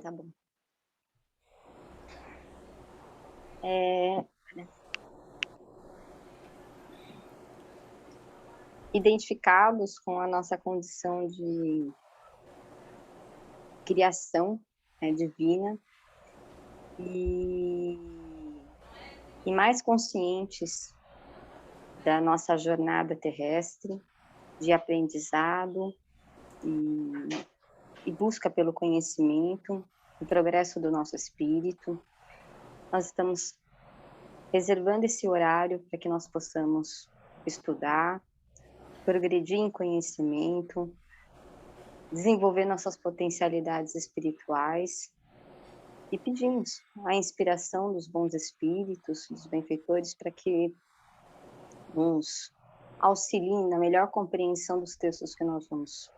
Tá bom. Identificados com a nossa condição de criação, né, divina, e mais conscientes da nossa jornada terrestre, de aprendizado e busca pelo conhecimento, o progresso do nosso espírito. Nós estamos reservando esse horário para que nós possamos estudar, progredir em conhecimento, desenvolver nossas potencialidades espirituais e pedimos a inspiração dos bons espíritos, dos benfeitores, para que nos auxiliem na melhor compreensão dos textos que nós vamos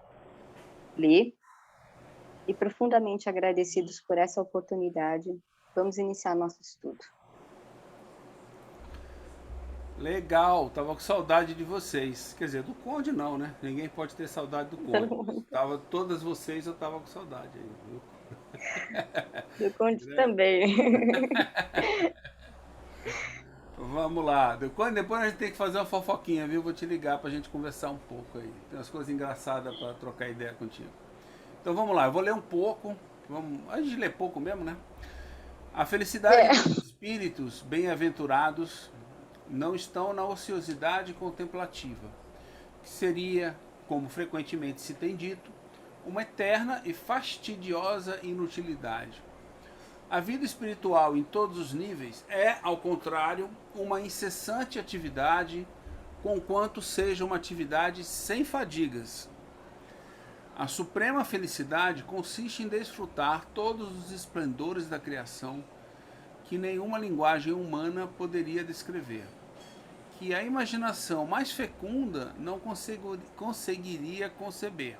ler. E profundamente agradecidos por essa oportunidade, vamos iniciar nosso estudo. Legal, tava com saudade de vocês. Quer dizer, do Conde não, né? Ninguém pode ter saudade do Conde. Mas tava, todas vocês eu tava com saudade aí, viu? Do Conde também. Vamos lá. Depois a gente tem que fazer uma fofoquinha, viu? Vou te ligar pra gente conversar um pouco aí. Tem umas coisas engraçadas pra trocar ideia contigo. Então vamos lá, eu vou ler um pouco. A gente lê pouco mesmo, né? A felicidade dos espíritos bem-aventurados não estão na ociosidade contemplativa, que seria, como frequentemente se tem dito, uma eterna e fastidiosa inutilidade. A vida espiritual em todos os níveis é, ao contrário, uma incessante atividade, conquanto seja uma atividade sem fadigas. A suprema felicidade consiste em desfrutar todos os esplendores da criação que nenhuma linguagem humana poderia descrever, que a imaginação mais fecunda não conseguiria conceber.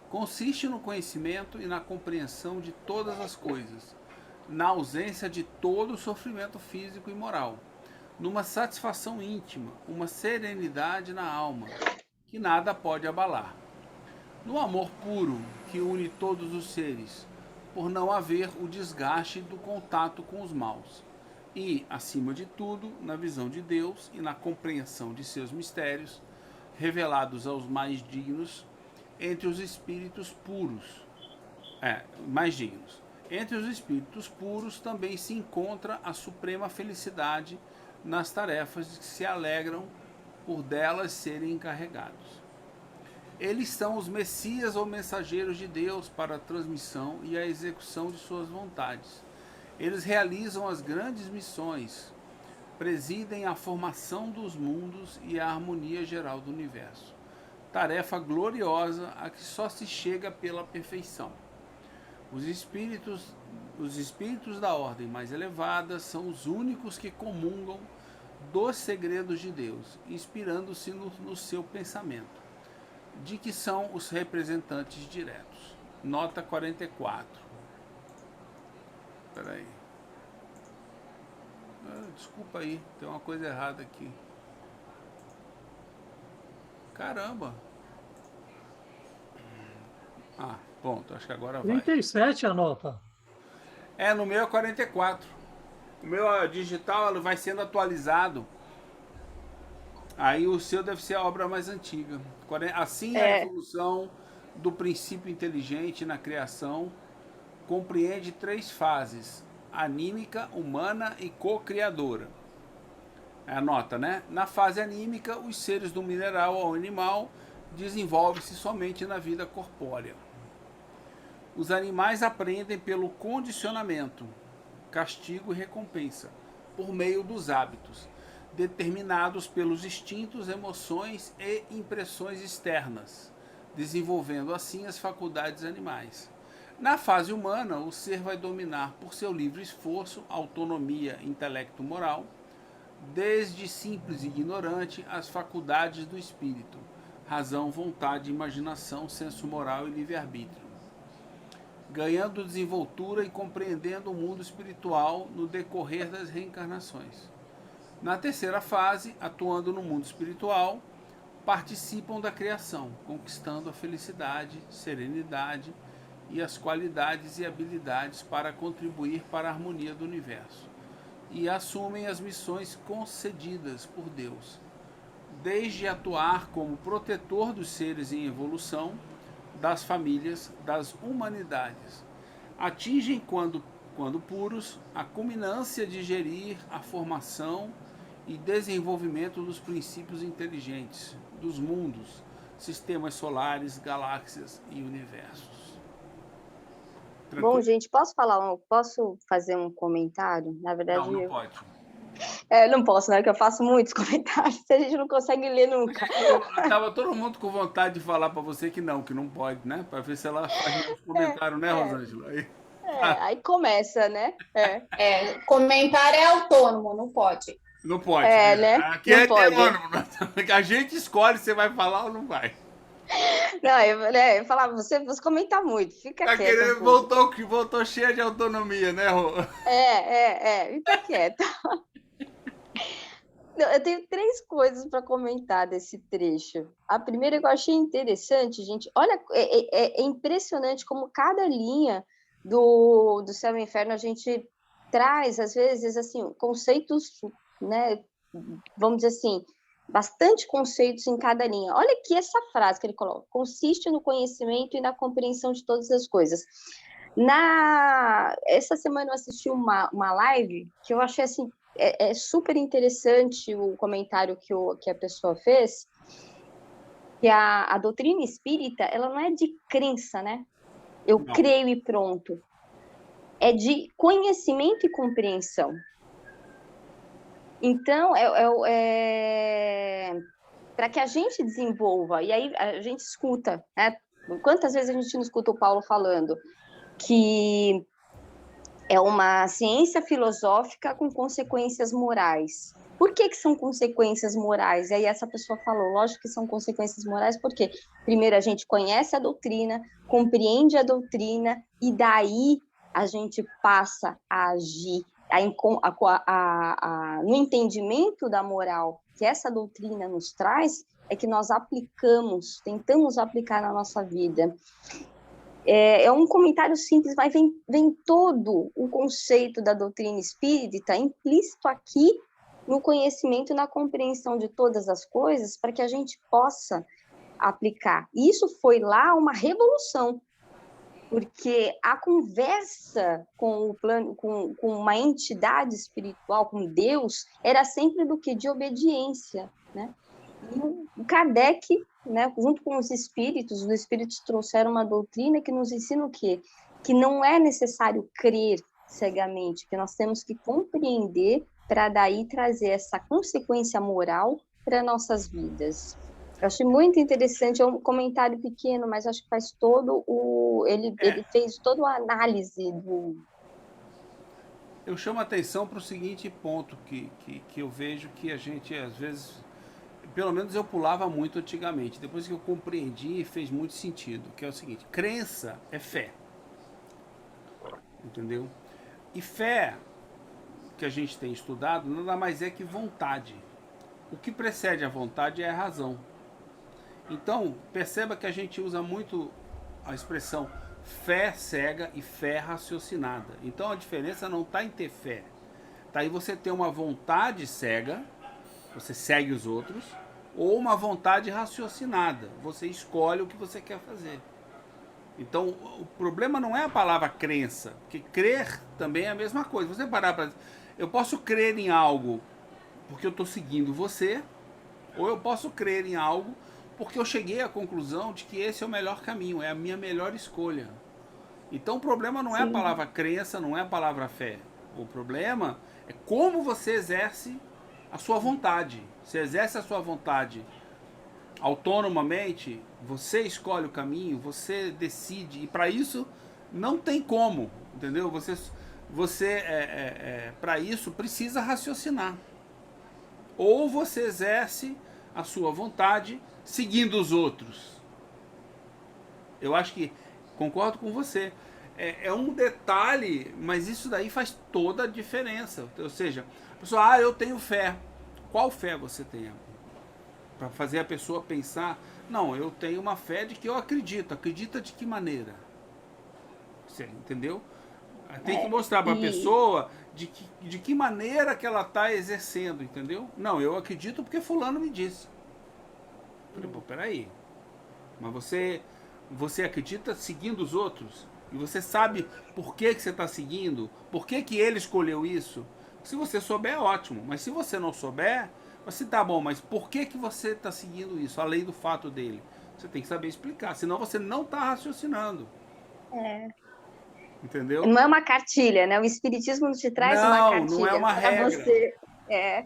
Consiste no conhecimento e na compreensão de todas as coisas, na ausência de todo o sofrimento físico e moral, numa satisfação íntima, uma serenidade na alma, que nada pode abalar. No amor puro que une todos os seres, por não haver o desgaste do contato com os maus. E, acima de tudo, na visão de Deus e na compreensão de seus mistérios, revelados aos mais dignos, entre os espíritos puros. Mais dignos. Entre os espíritos puros também se encontra a suprema felicidade nas tarefas que se alegram por delas serem encarregados. Eles são os messias ou mensageiros de Deus para a transmissão e a execução de suas vontades. Eles realizam as grandes missões, presidem a formação dos mundos e a harmonia geral do universo. Tarefa gloriosa a que só se chega pela perfeição. Os espíritos da ordem mais elevada são os únicos que comungam dos segredos de Deus, inspirando-se no seu pensamento, de que são os representantes diretos. Nota 44. Espera aí. Desculpa aí, tem uma coisa errada aqui. Caramba. Pronto, acho que agora vai. 37 a nota. No meu é 44. O meu digital vai sendo atualizado. Aí o seu deve ser a obra mais antiga. Assim a evolução do princípio inteligente na criação compreende 3 fases: anímica, humana e co-criadora. É a nota, né? Na fase anímica, os seres do mineral ao animal desenvolvem-se somente na vida corpórea. Os animais aprendem pelo condicionamento, castigo e recompensa, por meio dos hábitos, determinados pelos instintos, emoções e impressões externas, desenvolvendo assim as faculdades animais. Na fase humana, o ser vai dominar por seu livre esforço, autonomia, intelecto moral, desde simples e ignorante, as faculdades do espírito, razão, vontade, imaginação, senso moral e livre-arbítrio, ganhando desenvoltura e compreendendo o mundo espiritual no decorrer das reencarnações. Na terceira fase, atuando no mundo espiritual, participam da criação, conquistando a felicidade, serenidade e as qualidades e habilidades para contribuir para a harmonia do universo, e assumem as missões concedidas por Deus, desde atuar como protetor dos seres em evolução, das famílias, das humanidades. Atingem, quando puros, a culminância de gerir a formação e desenvolvimento dos princípios inteligentes, dos mundos, sistemas solares, galáxias e universos. Tranquilo? Bom, gente, posso fazer um comentário? Na verdade, não pode. Não posso, né? Porque eu faço muitos comentários, a gente não consegue ler nunca. Tava todo mundo com vontade de falar para você que não pode, né? Para ver se ela faz uns comentários, né, Rosângela? Aí começa, né? Comentário é autônomo, não pode. Não pode. Né? Aqui não é pode. autônomo. A gente escolhe se vai falar ou não vai. Não, eu falava, você comenta muito, fica Tá quieto. Querendo, voltou cheia de autonomia, né, Rô? Fica quieta. Eu tenho 3 coisas para comentar desse trecho. A primeira que eu achei interessante, gente, olha, é impressionante como cada linha do Céu e Inferno a gente traz, às vezes, assim, conceitos, né, vamos dizer assim, bastante conceitos em cada linha. Olha aqui essa frase que ele coloca: consiste no conhecimento e na compreensão de todas as coisas. Essa semana eu assisti uma live que eu achei assim, é super interessante o comentário que a pessoa fez, que a doutrina espírita, ela não é de crença, né? Eu creio e pronto. É de conhecimento e compreensão. Então, para que a gente desenvolva, e aí a gente escuta, né? Quantas vezes a gente não escuta o Paulo falando que é uma ciência filosófica com consequências morais. Por que são consequências morais? E aí essa pessoa falou, lógico que são consequências morais, porque primeiro a gente conhece a doutrina, compreende a doutrina, e daí a gente passa a agir no entendimento da moral que essa doutrina nos traz, é que nós tentamos aplicar na nossa vida. É um comentário simples, mas vem todo o conceito da doutrina espírita implícito aqui no conhecimento e na compreensão de todas as coisas, para que a gente possa aplicar. Isso foi lá uma revolução, porque a conversa com o plano, com uma entidade espiritual, com Deus, era sempre do que? De obediência, né? E o Kardec, né, junto com os espíritos trouxeram uma doutrina que nos ensina o quê? Que não é necessário crer cegamente, que nós temos que compreender para daí trazer essa consequência moral para nossas vidas. Eu achei muito interessante, é um comentário pequeno, mas acho que faz todo ele fez toda a análise do... Eu chamo a atenção para o seguinte ponto que eu vejo que a gente, às vezes, pelo menos eu pulava muito antigamente, depois que eu compreendi, fez muito sentido, que é o seguinte: crença é fé, entendeu? E fé, que a gente tem estudado, nada mais é que vontade. O que precede a vontade é a razão. Então, perceba que a gente usa muito a expressão fé cega e fé raciocinada. Então a diferença não está em ter fé, está aí você ter uma vontade cega, você segue os outros, ou uma vontade raciocinada, você escolhe o que você quer fazer. Então o problema não é a palavra crença, porque crer também é a mesma coisa. Você parar para, eu posso crer em algo porque eu estou seguindo você, ou eu posso crer em algo porque eu cheguei à conclusão de que esse é o melhor caminho, é a minha melhor escolha. Então o problema não é a palavra crença, não é a palavra fé. O problema é como você exerce a sua vontade. Você exerce a sua vontade autonomamente, você escolhe o caminho, você decide, e para isso não tem como, entendeu? Você para isso precisa raciocinar. Ou você exerce a sua vontade seguindo os outros. Eu acho que concordo com você. É um detalhe, mas isso daí faz toda a diferença. Ou seja, a pessoa, eu tenho fé. Qual fé você tem? Para fazer a pessoa pensar, não, eu tenho uma fé de que eu acredito. Acredita de que maneira? Você entendeu? Tem que mostrar para a pessoa de que maneira que ela está exercendo, entendeu? Não, eu acredito porque fulano me disse. Falei, pô, peraí. Mas você acredita seguindo os outros? E você sabe por que você está seguindo? Por que ele escolheu isso? Se você souber, é ótimo. Mas se você não souber, você tá bom, mas por que você está seguindo isso? Além do fato dele. Você tem que saber explicar. Senão você não está raciocinando. É. Entendeu? Não é uma cartilha, né? O Espiritismo não te traz uma Não, não é cartilha uma para regra. você.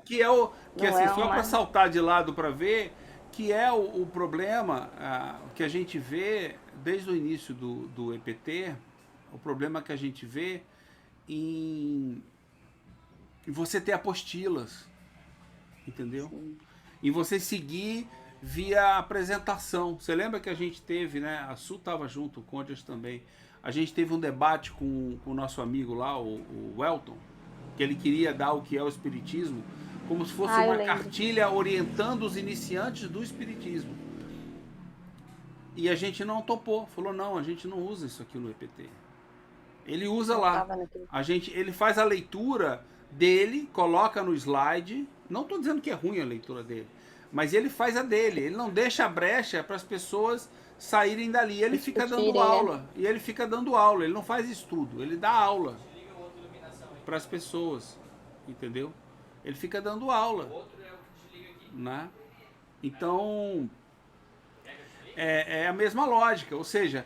Que Que não assim, é só para uma. saltar de lado para ver, que é o problema que a gente vê desde o início do EPT, o problema que a gente vê em você ter apostilas, entendeu? Sim. Em você seguir via apresentação. Você lembra que a gente teve, né? A Su estava junto, o Condias também. A gente teve um debate com o nosso amigo lá, o Welton, que ele queria dar o que é o Espiritismo, como se fosse Eu uma lembro. cartilha orientando os iniciantes do Espiritismo. E a gente não topou, falou, não, a gente não usa isso aqui no EPT. Ele usa lá. Ele faz a leitura dele, coloca no slide. Não estou dizendo que é ruim a leitura dele, mas ele faz a dele. Ele não deixa a brecha para as pessoas saírem dali. Ele fica dando aula. Né? E ele fica dando aula. Ele não faz estudo, ele dá aula para as pessoas. Entendeu? Ele fica dando aula. Né? Então, é a mesma lógica. Ou seja,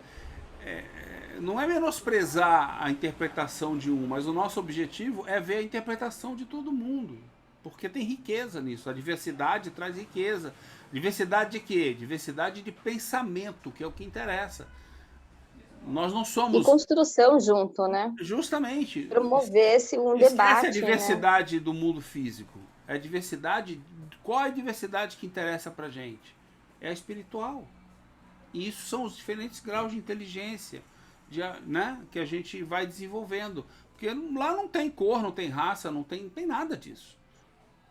não é menosprezar a interpretação de um, mas o nosso objetivo é ver a interpretação de todo mundo. Porque tem riqueza nisso. A diversidade traz riqueza. Diversidade de quê? Diversidade de pensamento, que é o que interessa. Nós não somos... E construção junto, né? Justamente. Promover-se um Esquece debate. a diversidade, né, do mundo físico. É a diversidade... Qual é a diversidade que interessa pra gente? É a espiritual. E isso são os diferentes graus de inteligência, né, que a gente vai desenvolvendo. Porque lá não tem cor, não tem raça, não tem nada disso.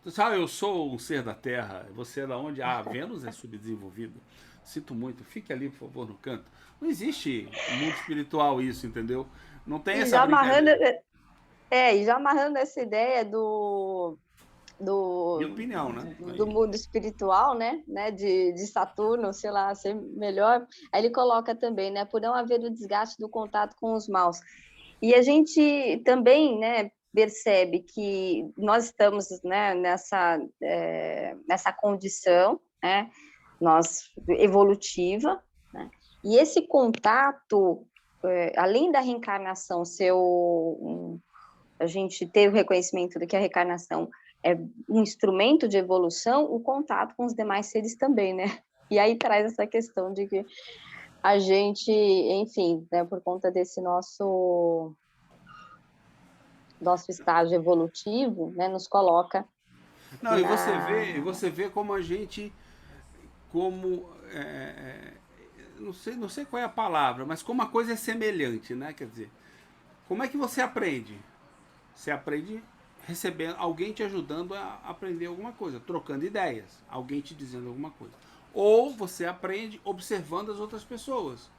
Você sabe, eu sou um ser da Terra, você é da onde? Vênus é subdesenvolvido. Sinto muito, fique ali, por favor, no canto. Não existe mundo espiritual isso, entendeu? Não tem essa brincadeira. E já amarrando essa ideia Minha opinião, né? Do mundo espiritual, né? De Saturno, sei lá, ser melhor. Aí ele coloca também, né? Por não haver o desgaste do contato com os maus. E a gente também, né, percebe que nós estamos, né, nessa condição, né, evolutiva, né? E esse contato, além da reencarnação a gente ter o reconhecimento de que a reencarnação é um instrumento de evolução, o contato com os demais seres também, né? E aí traz essa questão de que a gente, enfim, né, por conta desse nosso estágio evolutivo, né, nos coloca... Não, e você vê como a gente, não sei qual é a palavra, mas como a coisa é semelhante, né? Quer dizer, como é que você aprende? Você aprende recebendo alguém te ajudando a aprender alguma coisa, trocando ideias, alguém te dizendo alguma coisa. Ou você aprende observando as outras pessoas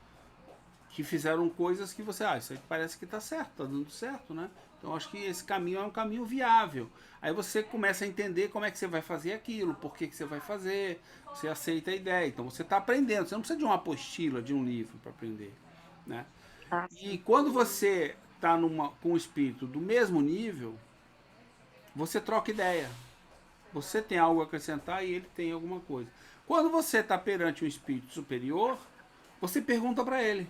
que fizeram coisas que você, isso aí parece que está certo, está dando certo, né? Então acho que esse caminho é um caminho viável. Aí você começa a entender como é que você vai fazer aquilo, por que você vai fazer, você aceita a ideia. Então você está aprendendo, você não precisa de uma apostila, de um livro para aprender, né? E quando você está com um espírito do mesmo nível, você troca ideia. Você tem algo a acrescentar e ele tem alguma coisa. Quando você está perante um espírito superior, você pergunta para ele.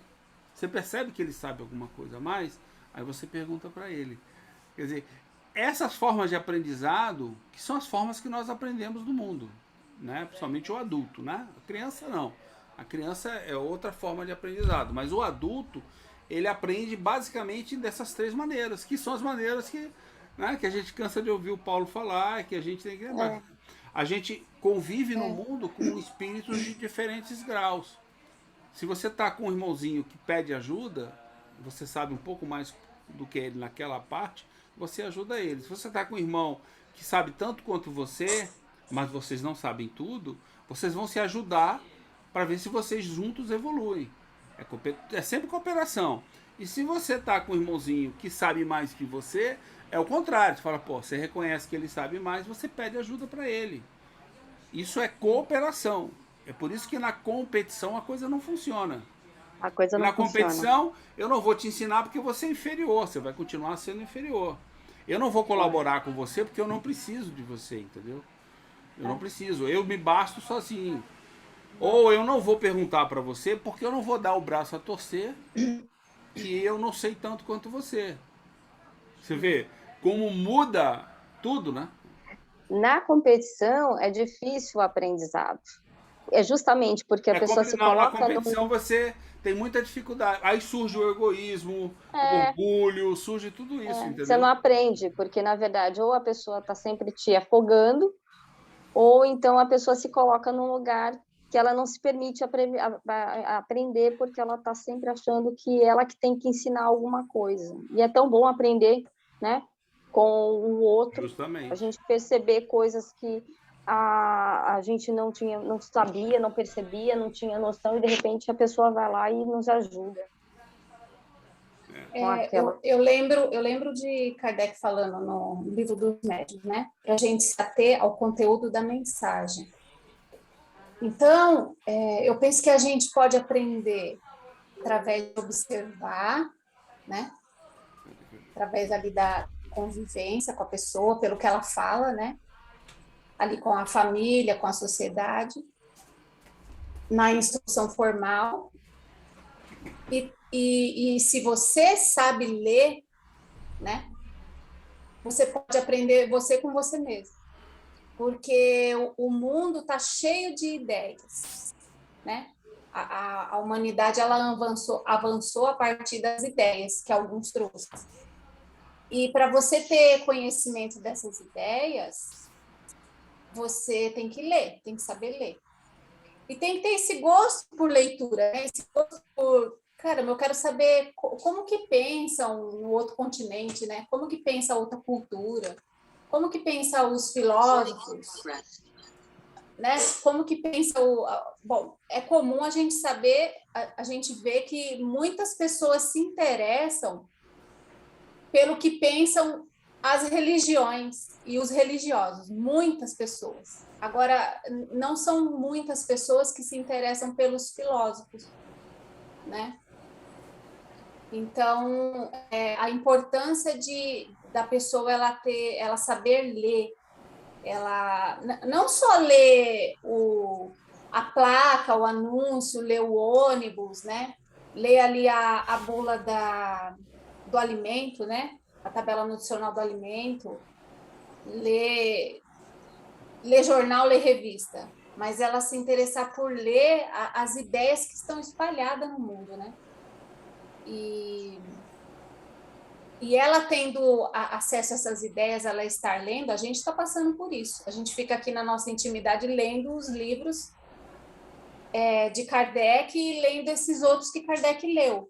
Você percebe que ele sabe alguma coisa a mais, aí você pergunta para ele. Quer dizer, essas formas de aprendizado, que são as formas que nós aprendemos no mundo, né? Principalmente o adulto, né? A criança não. A criança é outra forma de aprendizado, mas o adulto, ele aprende basicamente dessas três maneiras, que são as maneiras que, né, que a gente cansa de ouvir o Paulo falar, que a gente tem que lembrar. A gente convive no mundo com espíritos de diferentes graus. Se você está com um irmãozinho que pede ajuda, você sabe um pouco mais do que ele naquela parte, você ajuda ele. Se você está com um irmão que sabe tanto quanto você, mas vocês não sabem tudo, vocês vão se ajudar para ver se vocês juntos evoluem. É sempre cooperação. E se você tá com um irmãozinho que sabe mais que você, é o contrário. Você fala, pô, você reconhece que ele sabe mais, você pede ajuda para ele. Isso é cooperação. É por isso que na competição a coisa não funciona. A coisa Na não funciona. competição, eu não vou te ensinar porque você é inferior, você vai continuar sendo inferior. Eu não vou colaborar com você porque eu não preciso de você, entendeu? Eu não preciso, eu me basto sozinho. Ou eu não vou perguntar para você porque eu não vou dar o braço a torcer que eu não sei tanto quanto você. Você vê como muda tudo, né? Na competição é difícil o aprendizado. É justamente porque a pessoa se Não, na coloca competição num... você tem muita dificuldade. Aí surge o egoísmo, o É, orgulho, surge tudo isso, você não entendeu? aprende, porque na verdade ou a pessoa está sempre te afogando, ou então a pessoa se coloca num lugar que ela não se permite aprender, porque ela está sempre achando que ela que tem que ensinar alguma coisa. E é tão bom aprender, né, com o outro, a Justamente. gente perceber coisas que a gente não tinha, não sabia, não percebia, não tinha noção, e de repente a pessoa vai lá e nos ajuda com aquela. Eu lembro de Kardec falando no livro dos médiuns, né? Para a gente se ater ao conteúdo da mensagem. Então, eu penso que a gente pode aprender através de observar, né? Através ali da convivência com a pessoa, pelo que ela fala, né? Ali com a família, com a sociedade, na instrução formal. E se você sabe ler, né? Você pode aprender você com você mesmo. Porque o mundo está cheio de ideias, né? A humanidade ela avançou a partir das ideias que alguns trouxeram. E para você ter conhecimento dessas ideias, você tem que ler, tem que saber ler. E tem que ter esse gosto por leitura, né? Esse gosto por, caramba, eu quero saber como que pensam no outro continente, né? Como que pensa a outra cultura, como que pensa os filósofos, né? Como que pensa o... Bom, é comum a gente saber, a gente vê que muitas pessoas se interessam pelo que pensam as religiões e os religiosos, muitas pessoas. Agora, não são muitas pessoas que se interessam pelos filósofos, né? Então, a importância da pessoa ela saber ler, ela não só ler a placa, o anúncio, ler o ônibus, né? Ler ali a bula do alimento, né? A tabela nutricional do alimento, ler jornal, ler revista, mas ela se interessar por ler as ideias que estão espalhadas no mundo, né? E ela tendo acesso a essas ideias, ela estar lendo, a gente está passando por isso. A gente fica aqui na nossa intimidade lendo os livros de Kardec e lendo esses outros que Kardec leu.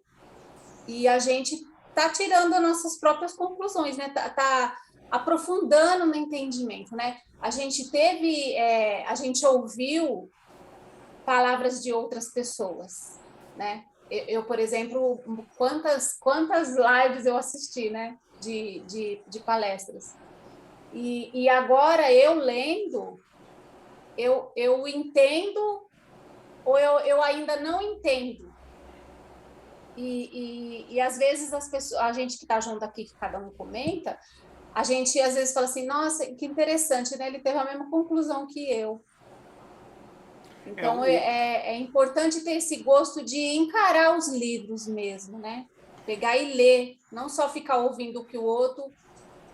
E a gente está tirando as nossas próprias conclusões, né? Tá aprofundando no entendimento, né? A gente ouviu palavras de outras pessoas, né? Eu, por exemplo, quantas lives eu assisti, né? De palestras. E agora eu lendo, eu entendo ou eu ainda não entendo. E às vezes a gente que está junto aqui, que cada um comenta, a gente às vezes fala assim, nossa, que interessante, né? Ele teve a mesma conclusão que eu. Então, é importante ter esse gosto de encarar os livros mesmo, né? Pegar e ler, não só ficar ouvindo o que o outro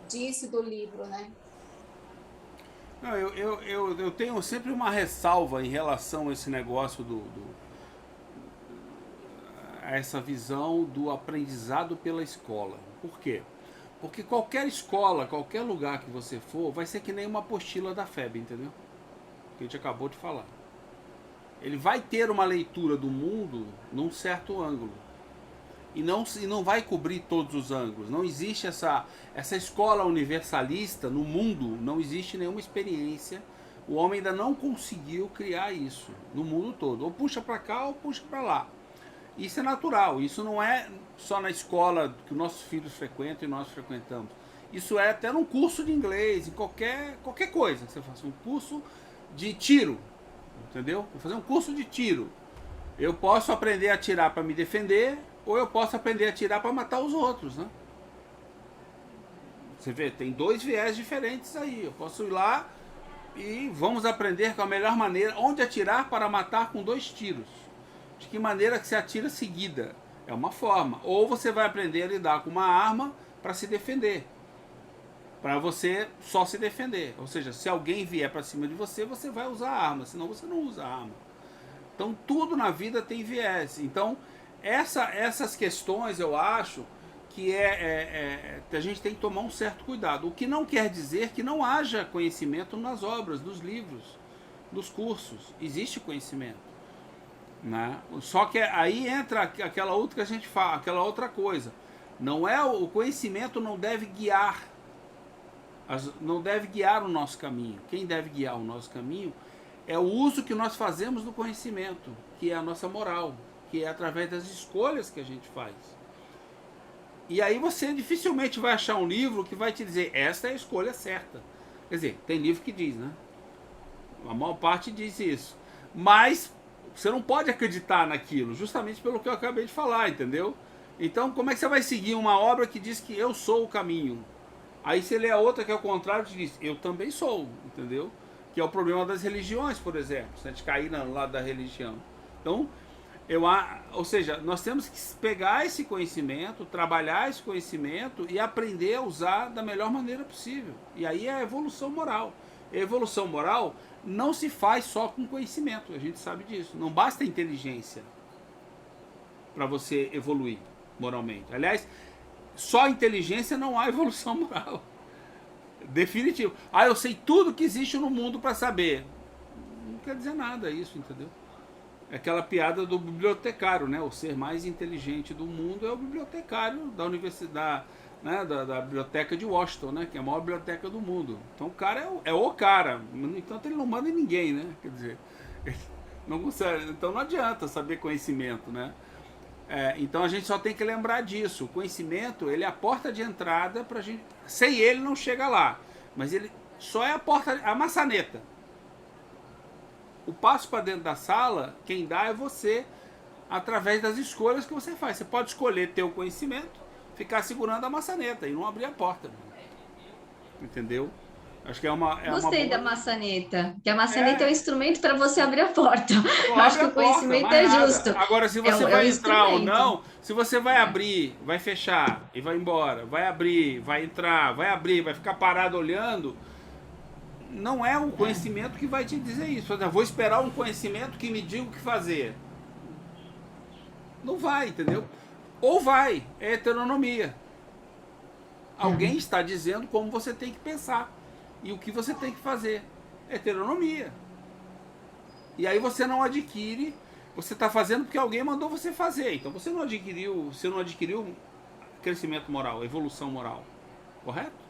disse do livro, né? Não, eu tenho sempre uma ressalva em relação a esse negócio a essa visão do aprendizado pela escola. Por quê? Porque qualquer escola, qualquer lugar que você for, vai ser que nem uma apostila da FEB, entendeu? Que a gente acabou de falar. Ele vai ter uma leitura do mundo num certo ângulo. E não vai cobrir todos os ângulos. Não existe essa escola universalista no mundo, não existe nenhuma experiência. O homem ainda não conseguiu criar isso no mundo todo. Ou puxa para cá ou puxa para lá. Isso é natural, isso não é só na escola que os nossos filhos frequentam e nós frequentamos. Isso é até num curso de inglês, em qualquer coisa que você faça. Um curso de tiro, entendeu? Vou fazer um curso de tiro. Eu posso aprender a atirar para me defender, ou eu posso aprender a atirar para matar os outros, né? Você vê, tem dois viés diferentes aí. Eu posso ir lá e vamos aprender com a melhor maneira, onde atirar para matar com 2 tiros. De que maneira que se atira seguida. É uma forma. Ou você vai aprender a lidar com uma arma para se defender. Para você só se defender. Ou seja, se alguém vier para cima de você, você vai usar a arma. Senão você não usa a arma. Então tudo na vida tem viés. Então essas questões eu acho que a gente tem que tomar um certo cuidado. O que não quer dizer que não haja conhecimento nas obras, nos livros, nos cursos. Existe conhecimento. Né? Só que aí entra aquela outra que a gente fala, aquela outra coisa. Não é o conhecimento não deve guiar o nosso caminho. Quem deve guiar o nosso caminho é o uso que nós fazemos do conhecimento, que é a nossa moral, que é através das escolhas que a gente faz. E aí você dificilmente vai achar um livro que vai te dizer esta é a escolha certa. Quer dizer, tem livro que diz, né? A maior parte diz isso. Mas você não pode acreditar naquilo, justamente pelo que eu acabei de falar, entendeu? Então, como é que você vai seguir uma obra que diz que eu sou o caminho? Aí você lê a outra que é o contrário, te diz, eu também sou, entendeu? Que é o problema das religiões, por exemplo, se a gente cair no lado da religião. Então, ou seja, nós temos que pegar esse conhecimento, trabalhar esse conhecimento e aprender a usar da melhor maneira possível. E aí é a evolução moral. A evolução moral não se faz só com conhecimento, a gente sabe disso. Não basta inteligência para você evoluir moralmente. Aliás, só inteligência não há evolução moral. Definitivo. Eu sei tudo que existe no mundo para saber. Não quer dizer nada isso, entendeu? É aquela piada do bibliotecário, né? O ser mais inteligente do mundo é o bibliotecário da universidade, né? da biblioteca de Washington, né? Que é a maior biblioteca do mundo. Então o cara é o cara. No entanto, ele não manda em ninguém, né? Quer dizer, não consegue. Então não adianta saber conhecimento, né? Então a gente só tem que lembrar disso. O conhecimento, ele é a porta de entrada pra gente. Sem ele não chega lá. Mas ele só é a maçaneta. O passo para dentro da sala, quem dá é você, através das escolhas que você faz. Você pode escolher ter o conhecimento, ficar segurando a maçaneta e não abrir a porta. Entendeu? Acho que Gostei da maçaneta, que a maçaneta é um instrumento para você abrir a porta. Eu acho que o conhecimento é justo. Agora, se você vai entrar ou não, se você vai abrir, vai fechar e vai embora, vai abrir, vai entrar, vai abrir, vai ficar parado olhando, não é um conhecimento que vai te dizer isso. Eu vou esperar um conhecimento que me diga o que fazer. Não vai, entendeu? Ou vai, é heteronomia. Alguém está dizendo como você tem que pensar e o que você tem que fazer. Heteronomia. E aí você não adquire, você está fazendo porque alguém mandou você fazer. Então você não adquiriu crescimento moral, evolução moral. Correto?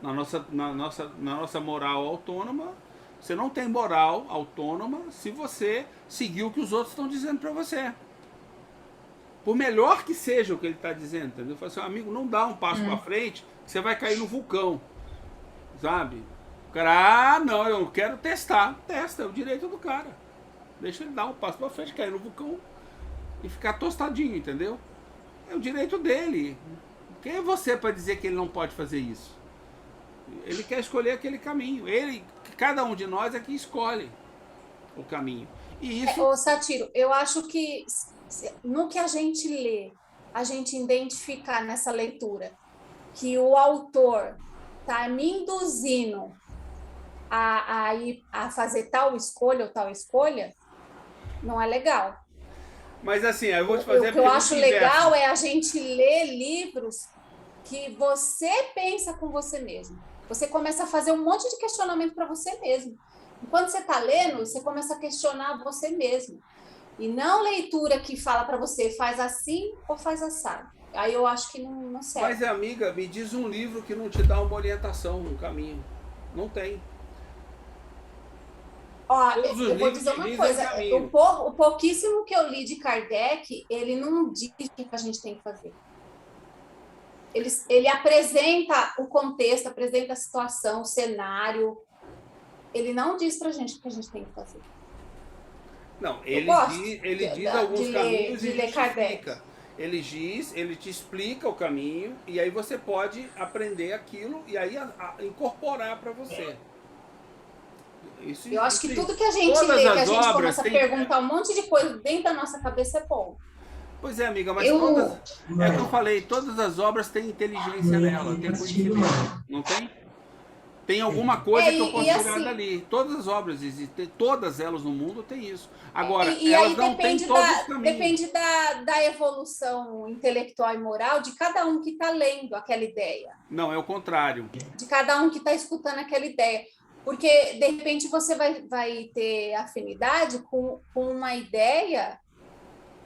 Na nossa moral autônoma, você não tem moral autônoma se você seguir o que os outros estão dizendo para você. Por melhor que seja o que ele está dizendo, entendeu? Fala assim, amigo, não dá um passo para frente, você vai cair no vulcão, sabe? O cara, não, eu quero testar. Testa, é o direito do cara. Deixa ele dar um passo para frente, cair no vulcão e ficar tostadinho, entendeu? É o direito dele. Quem é você para dizer que ele não pode fazer isso? Ele quer escolher aquele caminho. Cada um de nós é que escolhe o caminho. E isso... Ô, Satiro, eu acho que no que a gente lê, a gente identificar nessa leitura que o autor está me induzindo a fazer tal escolha ou tal escolha, não é legal. Mas assim, eu vou te fazer o que eu acho legal é a gente ler livros que você pensa com você mesmo. Você começa a fazer um monte de questionamento para você mesmo. Enquanto você está lendo, você começa a questionar você mesmo. E não leitura que fala para você, faz assim ou faz assado. Aí eu acho que não serve. Mas, amiga, me diz um livro que não te dá uma orientação, um caminho. Não tem. Ó, Todos os eu vou livros dizer uma dizem coisa, caminho. o pouquíssimo que eu li de Kardec, ele não diz o que a gente tem que fazer. Ele apresenta o contexto, apresenta a situação, o cenário. Ele não diz pra gente o que a gente tem que fazer. Não, Eu gosto ele diz alguns caminhos de e ler Kardec. justifica. Ele te explica o caminho e aí você pode aprender aquilo e aí incorporar para você. Eu acho que tudo que a gente lê, que a gente começa a perguntar um monte de coisa dentro da nossa cabeça é bom. Pois é, amiga, mas todas, é o que eu falei, todas as obras têm inteligência nela, tem conhecimento, não tem? Tem alguma coisa que eu posso tirar assim, dali. Todas as obras existem, todas elas no mundo têm isso. Agora, e elas aí não têm todos os caminhos. depende da evolução intelectual e moral de cada um que está lendo aquela ideia. Não, é o contrário. De cada um que está escutando aquela ideia. Porque, de repente, você vai ter afinidade com uma ideia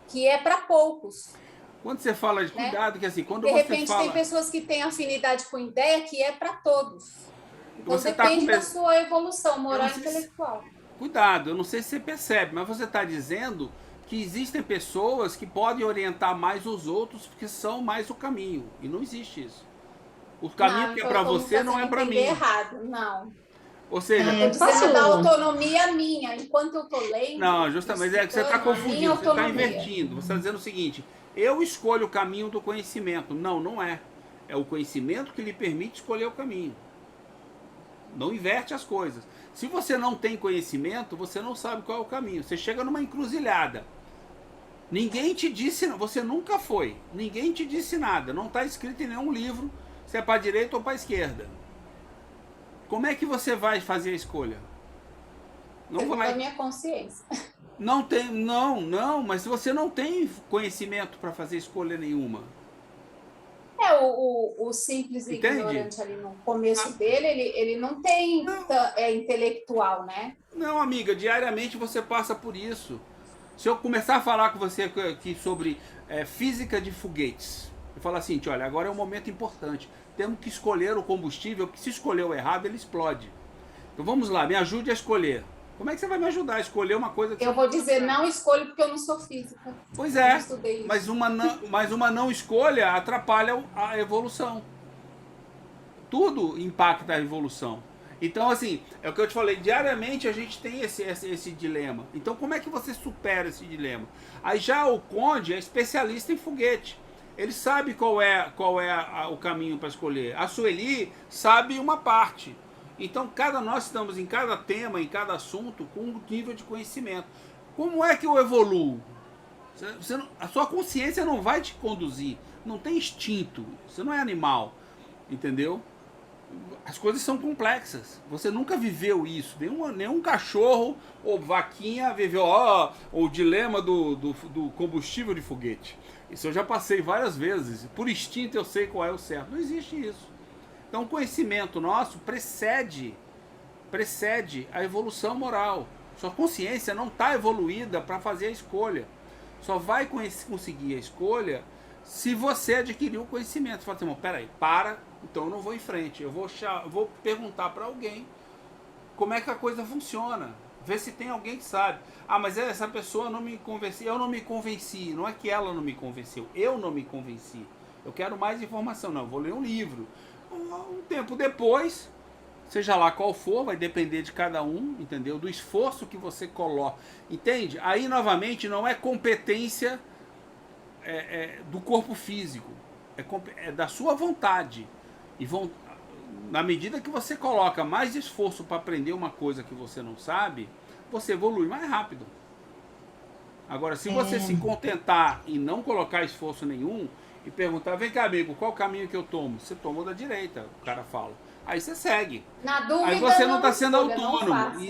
que é para poucos. Quando você fala de cuidado, que assim, quando de você repente fala... tem pessoas que têm afinidade com ideia que é para todos. Então você depende da sua evolução moral e intelectual. Cuidado, eu não sei se você percebe, mas você está dizendo que existem pessoas que podem orientar mais os outros porque são mais o caminho. E não existe isso. O caminho que é para você não é para mim. Errado, não. Ou seja, eu estou dizendo da autonomia minha, enquanto eu estou lendo. Não, justamente é que você está confundindo, você está invertindo. Você está dizendo o seguinte: eu escolho o caminho do conhecimento. Não, não é. É o conhecimento que lhe permite escolher o caminho. Não inverte as coisas. Se você não tem conhecimento, você não sabe qual é o caminho. Você chega numa encruzilhada. Ninguém te disse, você nunca foi. Ninguém te disse nada. Não está escrito em nenhum livro se é para a direita ou para a esquerda. Como é que você vai fazer a escolha? Não vai. A minha consciência. Não tem, mas se você não tem conhecimento para fazer escolha nenhuma. O simples e ignorante ali no começo dele, ele não tem intelectual, né? Não, amiga, diariamente você passa por isso. Se eu começar a falar com você aqui sobre física de foguetes, eu falo assim, olha, agora é um momento importante. Temos que escolher o combustível, porque se escolher o errado, ele explode. Então vamos lá, me ajude a escolher. Como é que você vai me ajudar a escolher uma coisa que... Eu vou dizer, não escolho porque eu não sou física. Pois é, mas uma não escolha atrapalha a evolução. Tudo impacta a evolução. Então, assim, é o que eu te falei, diariamente a gente tem esse dilema. Então, como é que você supera esse dilema? Aí já o Conde é especialista em foguete. Ele sabe qual é o caminho para escolher. A Sueli sabe uma parte. Então, nós estamos em cada tema, em cada assunto, com um nível de conhecimento. Como é que eu evoluo? A sua consciência não vai te conduzir. Não tem instinto. Você não é animal. Entendeu? As coisas são complexas. Você nunca viveu isso. Nenhum cachorro ou vaquinha viveu o dilema do combustível de foguete. Isso eu já passei várias vezes. Por instinto eu sei qual é o certo. Não existe isso. Então o conhecimento nosso precede a evolução moral. Sua consciência não está evoluída para fazer a escolha. Só vai conseguir a escolha se você adquirir o conhecimento. Você fala assim, peraí, então eu não vou em frente. Eu vou perguntar para alguém como é que a coisa funciona. Ver se tem alguém que sabe. Mas essa pessoa não me convenceu. Eu não me convenci. Não é que ela não me convenceu. Eu não me convenci. Eu quero mais informação. Não, eu vou ler um livro. Um tempo depois, seja lá qual for, vai depender de cada um, entendeu? Do esforço que você coloca. Entende? Aí, novamente, não é competência do corpo físico. É da sua vontade. E na medida que você coloca mais esforço para aprender uma coisa que você não sabe, você evolui mais rápido. Agora, se você se contentar e não colocar esforço nenhum e perguntar, vem cá, amigo, qual caminho que eu tomo? Você toma o da direita, o cara fala. Aí você segue. Na dúvida, aí você não está sendo autônomo.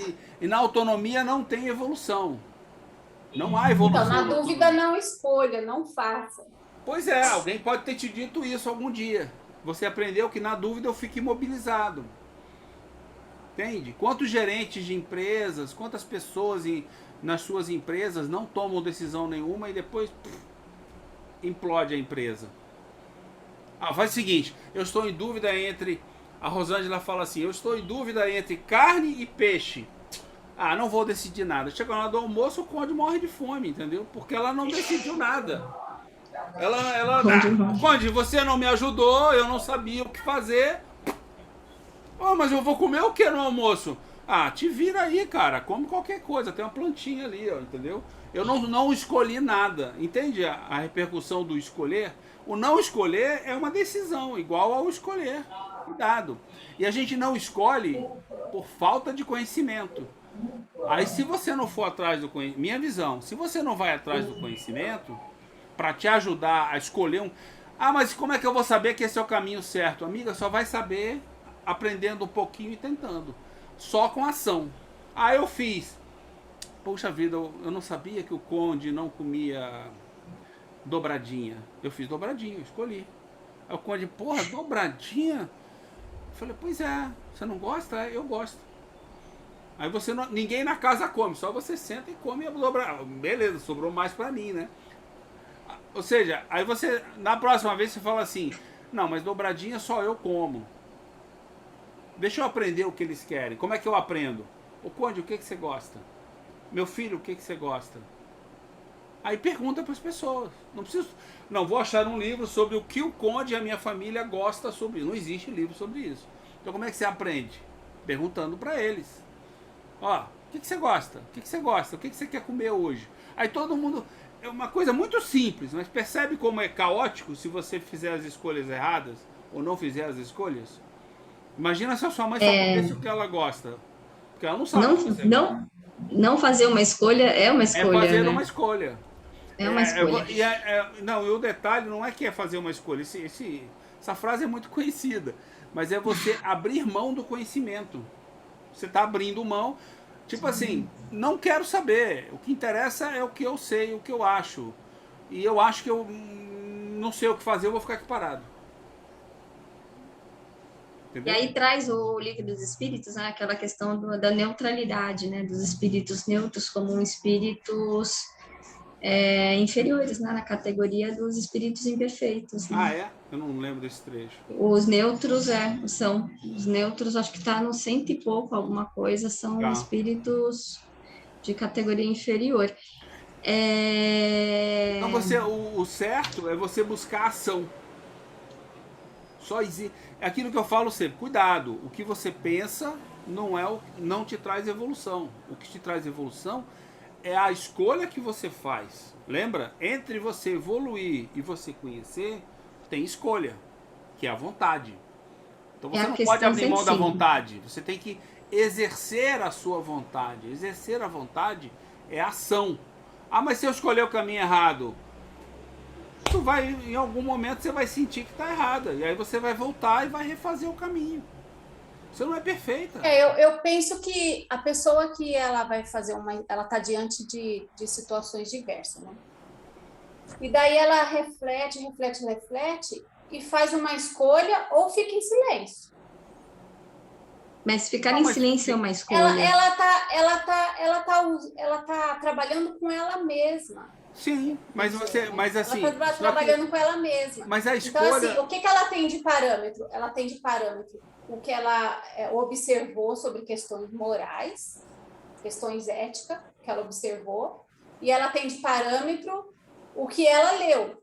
E na autonomia não tem evolução. Não há evolução. Então, na dúvida, não escolha, não faça. Pois é, alguém pode ter te dito isso algum dia. Você aprendeu que na dúvida eu fico imobilizado. Entende? Quantos gerentes de empresas, quantas pessoas nas suas empresas não tomam decisão nenhuma e depois implode a empresa. Faz o seguinte, eu estou em dúvida entre... A Rosângela fala assim, eu estou em dúvida entre carne e peixe. Ah, não vou decidir nada. Chega na hora do almoço, o Conde morre de fome, entendeu? Porque ela não decidiu nada. Conde, você não me ajudou, eu não sabia o que fazer. Oh, mas eu vou comer o que no almoço? Ah, te vira aí, cara. Come qualquer coisa. Tem uma plantinha ali, ó, entendeu? Eu não escolhi nada. Entende a repercussão do escolher? O não escolher é uma decisão, igual ao escolher. Cuidado. E a gente não escolhe por falta de conhecimento. Aí se você não for atrás do conhecimento, minha visão, se você não vai atrás do conhecimento para te ajudar a escolher um... Ah, mas como é que eu vou saber que esse é o caminho certo? Amiga, só vai saber aprendendo um pouquinho e tentando. Só com ação. Ah, eu fiz. Poxa vida, eu não sabia que o Conde não comia dobradinha. Eu fiz dobradinha, eu escolhi. Aí o Conde, porra, dobradinha? Eu falei, pois é, você não gosta? Eu gosto. Aí você não, ninguém na casa come, só você senta e come a dobradinha. Beleza, sobrou mais pra mim, né? Ou seja, aí você, na próxima vez você fala assim, não, mas dobradinha só eu como. Deixa eu aprender o que eles querem. Como é que eu aprendo? Ô Conde, o que você gosta? Meu filho, o que você gosta? Aí pergunta para as pessoas. Não vou achar um livro sobre o que o Conde e a minha família gosta sobre isso. Não existe livro sobre isso. Então como é que você aprende? Perguntando para eles. Ó, o que você gosta? O que você gosta? O que você quer comer hoje? Aí todo mundo... É uma coisa muito simples, mas percebe como é caótico se você fizer as escolhas erradas ou não fizer as escolhas? Imagina se a sua mãe só comesse o que ela gosta. Porque ela não sabe o que você gosta. Não fazer uma escolha é uma escolha. É fazer né? uma escolha. É uma escolha. Não, e o detalhe não é que é fazer uma escolha. Essa frase é muito conhecida. Mas é você abrir mão do conhecimento. Você está abrindo mão. Tipo assim, não quero saber. O que interessa é o que eu sei, o que eu acho. E eu acho que eu não sei o que fazer, eu vou ficar aqui parado. Entendeu? E aí traz o Livro dos Espíritos, né, aquela questão da neutralidade, né, dos espíritos neutros como espíritos inferiores, né, na categoria dos espíritos imperfeitos. Né? Ah, é? Eu não lembro desse trecho. Os neutros são. Os neutros, acho que está no 100 e pouco, alguma coisa, são espíritos de categoria inferior. Então o certo é você buscar ação. Só existe. É aquilo que eu falo sempre, cuidado, o que você pensa não te traz evolução. O que te traz evolução é a escolha que você faz. Lembra? Entre você evoluir e você conhecer, tem escolha, que é a vontade. Então você não pode abrir mão da vontade, você tem que exercer a sua vontade. Exercer a vontade é ação. Ah, mas se eu escolher o caminho errado... em algum momento você vai sentir que está errada. E aí você vai voltar e vai refazer o caminho. Você não é perfeita. Eu penso que a pessoa que ela vai fazer ela está diante de situações diversas, né? E daí ela reflete e faz uma escolha ou fica em silêncio. Mas ficar em silêncio é uma escolha. Ela tá trabalhando com ela mesma. Sim, mas assim... Ela está trabalhando com ela mesma. Mas a escolha... Então, assim, o que ela tem de parâmetro? Ela tem de parâmetro o que ela observou sobre questões morais, questões éticas, que ela observou, e ela tem de parâmetro o que ela leu.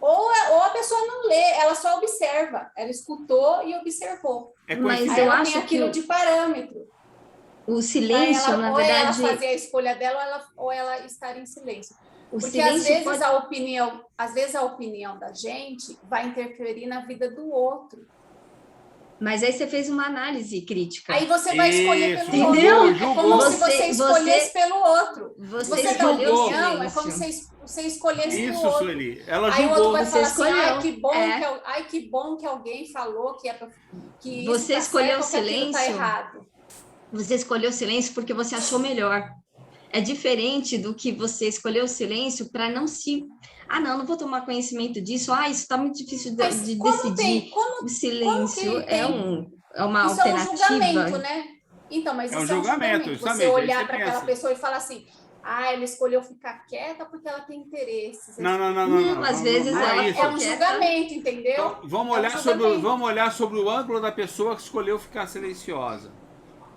Ou a pessoa não lê, ela só observa. Ela escutou e observou. Mas aí ela tem aquilo de parâmetro. O silêncio, na verdade... Ou ela fazer a escolha dela, ou ela estar em silêncio. Porque às vezes a opinião da gente vai interferir na vida do outro. Mas aí você fez uma análise crítica. Aí você vai escolher pelo entendeu? outro. É como se você escolhesse pelo outro. Você dá opinião, é como se você escolhesse pelo outro. Sueli. Ela aí julgou. o outro vai falar escolheu. assim, que bom que alguém falou que você isso escolheu o certo, silêncio. Tá errado. Você escolheu o silêncio porque você achou melhor. É diferente do que você escolheu o silêncio para não se... Ah, não vou tomar conhecimento disso. Ah, isso está muito difícil de decidir. O silêncio é uma isso alternativa. É um julgamento, né? Então, mas isso é um julgamento. Você olhar para aquela pessoa e falar assim, ela escolheu ficar quieta porque ela tem interesses. Não. Às vezes é um julgamento, entendeu? Então, vamos olhar sobre o ângulo da pessoa que escolheu ficar silenciosa.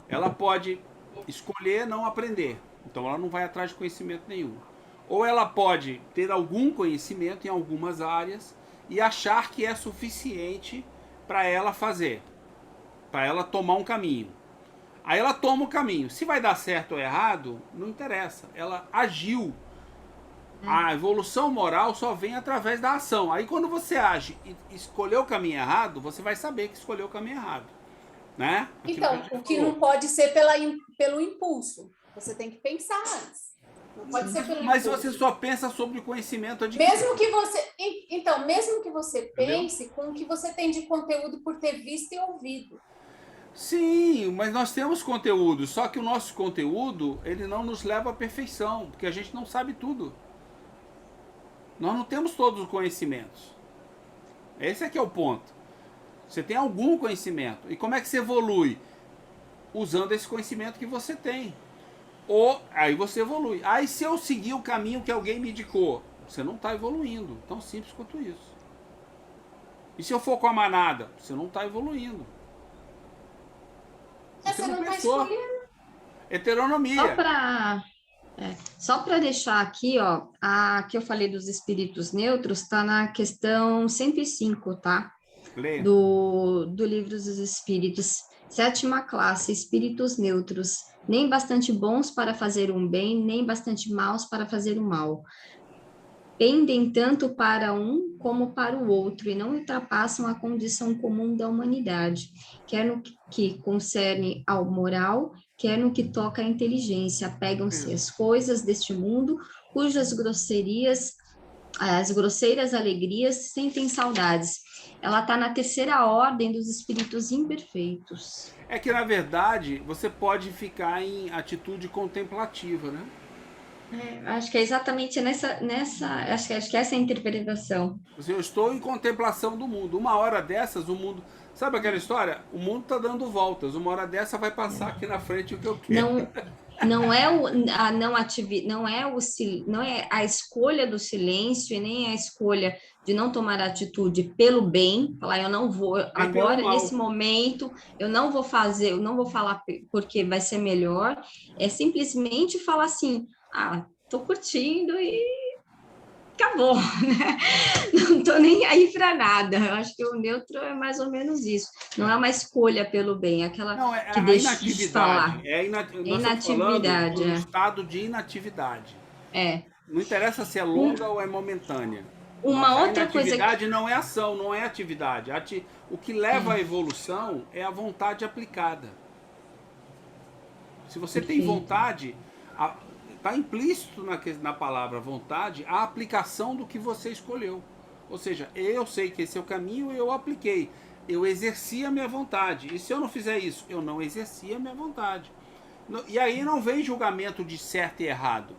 Ela pode escolher não aprender. Então ela não vai atrás de conhecimento nenhum. Ou ela pode ter algum conhecimento em algumas áreas e achar que é suficiente para ela fazer, para ela tomar um caminho. Aí ela toma o caminho. Se vai dar certo ou errado, não interessa. Ela agiu. A evolução moral só vem através da ação. Aí quando você age e escolheu o caminho errado, você vai saber que escolheu o caminho errado. Né? Então, o que não pode ser pelo impulso. Você tem que pensar antes. Não pode ser pelo Mas impulso. você só pensa sobre o conhecimento adquirido. Mesmo que você pense com o que você tem de conteúdo por ter visto e ouvido. Sim, mas nós temos conteúdo, só que o nosso conteúdo, ele não nos leva à perfeição, porque a gente não sabe tudo. Nós não temos todos os conhecimentos. Esse é que é o ponto. Você tem algum conhecimento. E como é que você evolui? Usando esse conhecimento que você tem. Ou aí você evolui. Aí se eu seguir o caminho que alguém me indicou, você não está evoluindo. Tão simples quanto isso. E se eu for com a manada, você não está evoluindo. Você não está escolhendo. Heteronomia. Só para deixar aqui, ó, a que eu falei dos espíritos neutros está na questão 105, tá? Lê. Do livro dos espíritos. 7ª classe, espíritos neutros, nem bastante bons para fazer um bem, nem bastante maus para fazer o mal. Pendem tanto para um como para o outro e não ultrapassam a condição comum da humanidade, quer no que concerne ao moral, quer no que toca à inteligência. Apegam-se às coisas deste mundo, cujas as grosseiras alegrias sentem saudades. Ela está na 3ª ordem dos espíritos imperfeitos. É que, na verdade, você pode ficar em atitude contemplativa, né? Acho que é exatamente acho que essa é a interpretação. Eu estou em contemplação do mundo. Uma hora dessas, o mundo... Sabe aquela história? O mundo está dando voltas. Uma hora dessa vai passar aqui na frente o que eu quero. Não é a escolha do silêncio e nem a escolha de não tomar atitude pelo bem, falar eu não vou agora nesse momento, eu não vou falar porque vai ser melhor, é simplesmente falar assim, tô curtindo e acabou, né? Não tô nem aí para nada. Eu acho que o neutro é mais ou menos isso. Não é uma escolha pelo bem, aquela que deixa de falar. Inatividade. É um estado de inatividade. Não interessa se é longa ou é momentânea. Outra coisa. Inatividade não é ação, não é atividade. O que leva à evolução é a vontade aplicada. Se você tem vontade, está implícito na palavra vontade a aplicação do que você escolheu. Ou seja, eu sei que esse é o caminho e eu apliquei. Eu exerci a minha vontade. E se eu não fizer isso, eu não exerci a minha vontade. E aí não vem julgamento de certo e errado,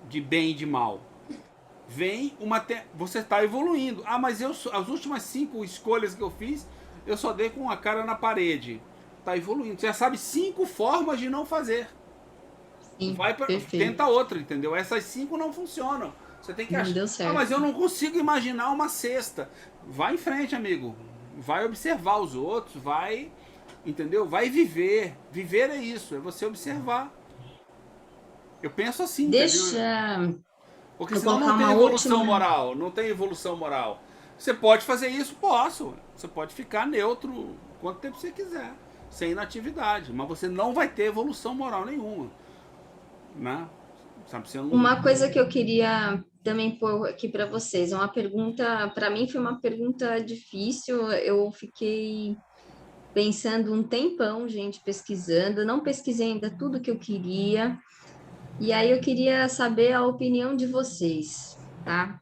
de bem e de mal. Vem você está evoluindo. Mas as últimas 5 escolhas que eu fiz, eu só dei com a cara na parede. Está evoluindo. Você já sabe 5 formas de não fazer. Sim, tenta outra, entendeu? Essas 5 não funcionam. Você tem que achar. Deu certo. Mas eu não consigo imaginar uma sexta. Vai em frente, amigo. Vai observar os outros, vai, entendeu? Vai viver. Viver é isso, é você observar. Eu penso assim, entendeu? Porque senão não tem evolução moral. Não tem evolução moral. Você pode fazer isso? Posso. Você pode ficar neutro quanto tempo você quiser, sem inatividade. Mas você não vai ter evolução moral nenhuma. Né? Sabe, Uma coisa que eu queria também pôr aqui para vocês, uma pergunta, para mim foi uma pergunta difícil, eu fiquei pensando um tempão, gente, pesquisando, não pesquisei ainda tudo que eu queria, e aí eu queria saber a opinião de vocês, tá?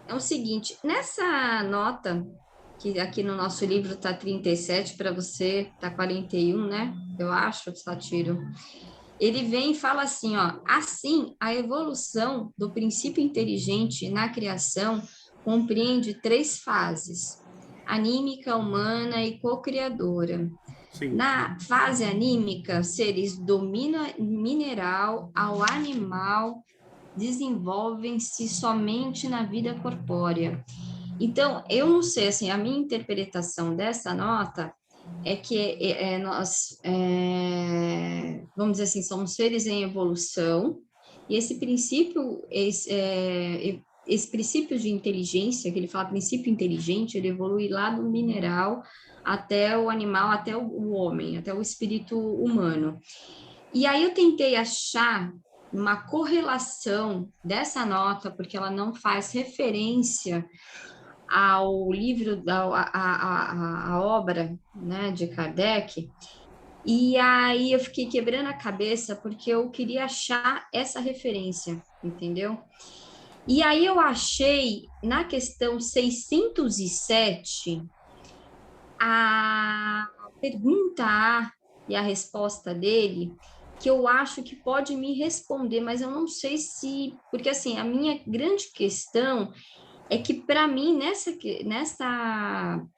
É o seguinte, nessa nota, que aqui no nosso livro tá 37, para você tá 41, né? Eu acho, Satiro. Ele vem e fala assim, ó, assim, a evolução do princípio inteligente na criação compreende 3 fases, anímica, humana e co-criadora. Na fase anímica, seres do mineral ao animal desenvolvem-se somente na vida corpórea. Então, eu não sei, assim, a minha interpretação dessa nota é que nós, vamos dizer assim, somos seres em evolução, e esse princípio, esse princípio de inteligência, que ele fala princípio inteligente, ele evolui lá do mineral até o animal, até o homem, até o espírito humano. E aí eu tentei achar uma correlação dessa nota, porque ela não faz referência ao livro, a obra, né, de Kardec, e aí eu fiquei quebrando a cabeça porque eu queria achar essa referência, entendeu? E aí eu achei, na questão 607, a pergunta A e a resposta dele, que eu acho que pode me responder, mas eu não sei se... Porque, assim, a minha grande questão é que, para mim,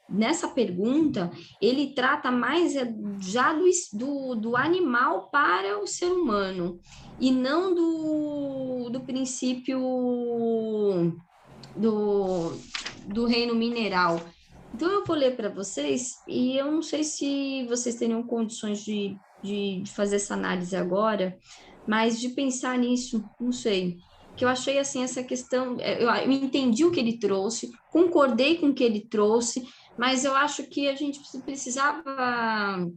nessa pergunta, ele trata mais já do animal para o ser humano, e não do princípio do reino mineral. Então, eu vou ler para vocês, e eu não sei se vocês teriam condições de fazer essa análise agora, mas de pensar nisso, não sei. Que eu achei, assim, essa questão... Eu entendi o que ele trouxe, concordei com o que ele trouxe, mas eu acho que a gente precisava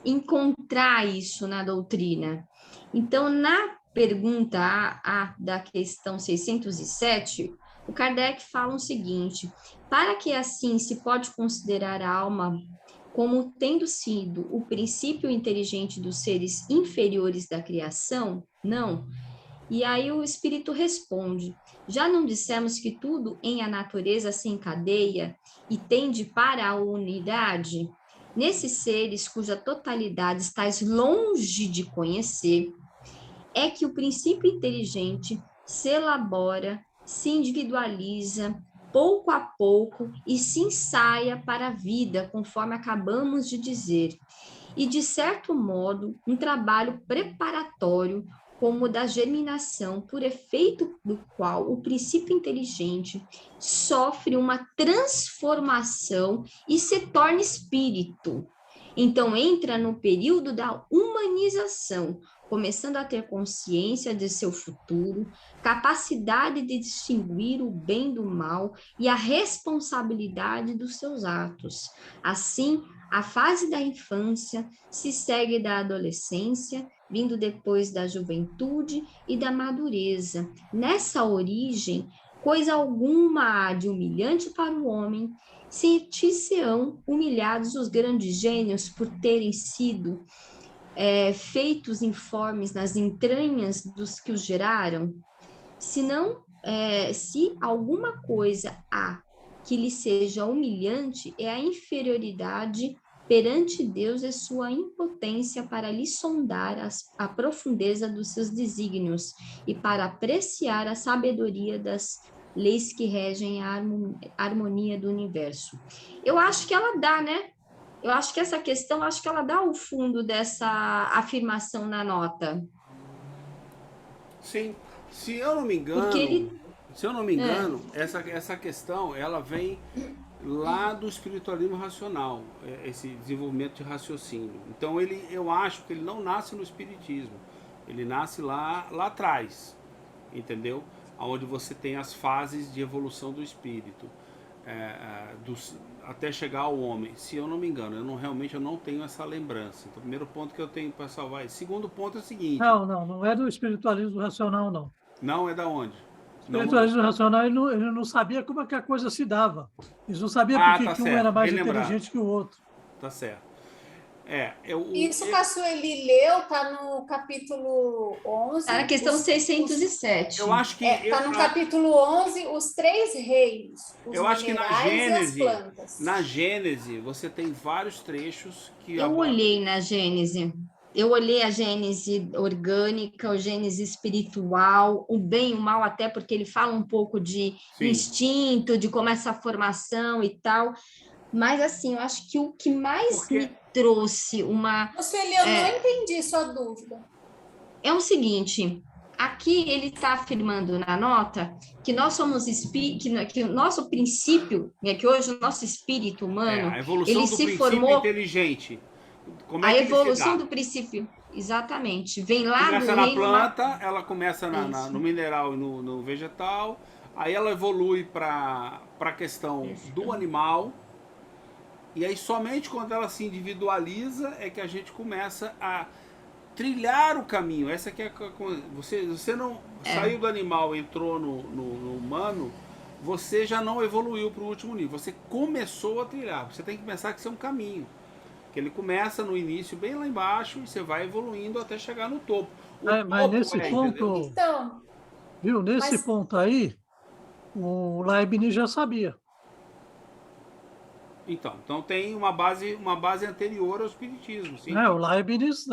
encontrar isso na doutrina. Então, na pergunta A da questão 607, o Kardec fala o seguinte: para que assim se pode considerar a alma como tendo sido o princípio inteligente dos seres inferiores da criação? Não. E aí o espírito responde: já não dissemos que tudo em a natureza se encadeia e tende para a unidade? Nesses seres cuja totalidade estás longe de conhecer, é que o princípio inteligente se elabora, se individualiza pouco a pouco e se ensaia para a vida, conforme acabamos de dizer. E, de certo modo, um trabalho preparatório, como o da germinação, por efeito do qual o princípio inteligente sofre uma transformação e se torna espírito. Então, entra no período da humanização, começando a ter consciência de seu futuro, capacidade de distinguir o bem do mal e a responsabilidade dos seus atos. Assim, a fase da infância se segue da adolescência, vindo depois da juventude e da madureza. Nessa origem, coisa alguma há de humilhante para o homem, sentir-se-ão humilhados os grandes gênios por terem sido feitos informes nas entranhas dos que os geraram? Se alguma coisa há que lhe seja humilhante, é a inferioridade perante Deus e sua impotência para lhe sondar a profundeza dos seus desígnios e para apreciar a sabedoria das leis que regem a harmonia do universo. Eu acho que ela dá, né? Eu acho que essa questão, acho que ela dá o fundo dessa afirmação na nota. Sim, se eu não me engano, essa questão, ela vem lá do espiritualismo racional, esse desenvolvimento de raciocínio. Então eu acho que ele não nasce no espiritismo, ele nasce lá atrás, entendeu? Onde você tem as fases de evolução do espírito, até chegar ao homem. Se eu não me engano, realmente eu não tenho essa lembrança. Então, o primeiro ponto que eu tenho para salvar é. Segundo ponto é o seguinte. Não é do espiritualismo racional, não. Não é da onde? O espiritualismo racional, ele não sabia como é que a coisa se dava. Eles não sabiam por que um era mais inteligente que o outro. Tá certo. Isso que a Sueli leu está no capítulo 11. Está na questão 607. Eu acho que... Está no capítulo 11, os três reinos. Eu acho que na Gênese, você tem vários trechos que... Eu olhei na Gênese. Eu olhei a Gênese orgânica, a Gênese espiritual, o bem e o mal, até porque ele fala um pouco de instinto, de como essa formação e tal. Mas, assim, eu acho que o que mais me trouxe uma... Sueli, eu não entendi sua dúvida. É o seguinte, aqui ele está afirmando na nota que nós somos que o nosso princípio, que hoje o nosso espírito humano, a evolução ele do se princípio formou inteligente. Como é a que evolução do princípio, exatamente, vem lá começa no na reino planta, ela começa no Isso. mineral e no vegetal, aí ela evolui para a questão do animal, e aí somente quando ela se individualiza é que a gente começa a trilhar o caminho. Essa que é você não saiu do animal, entrou no humano, você já não evoluiu para o último nível, você começou a trilhar. Você tem que pensar que isso é um caminho, que ele começa no início bem lá embaixo e você vai evoluindo até chegar no topo. Mas nesse ponto, Então, viu? Nesse ponto aí, o Leibniz já sabia. Então tem uma base anterior ao espiritismo, sim. O Leibniz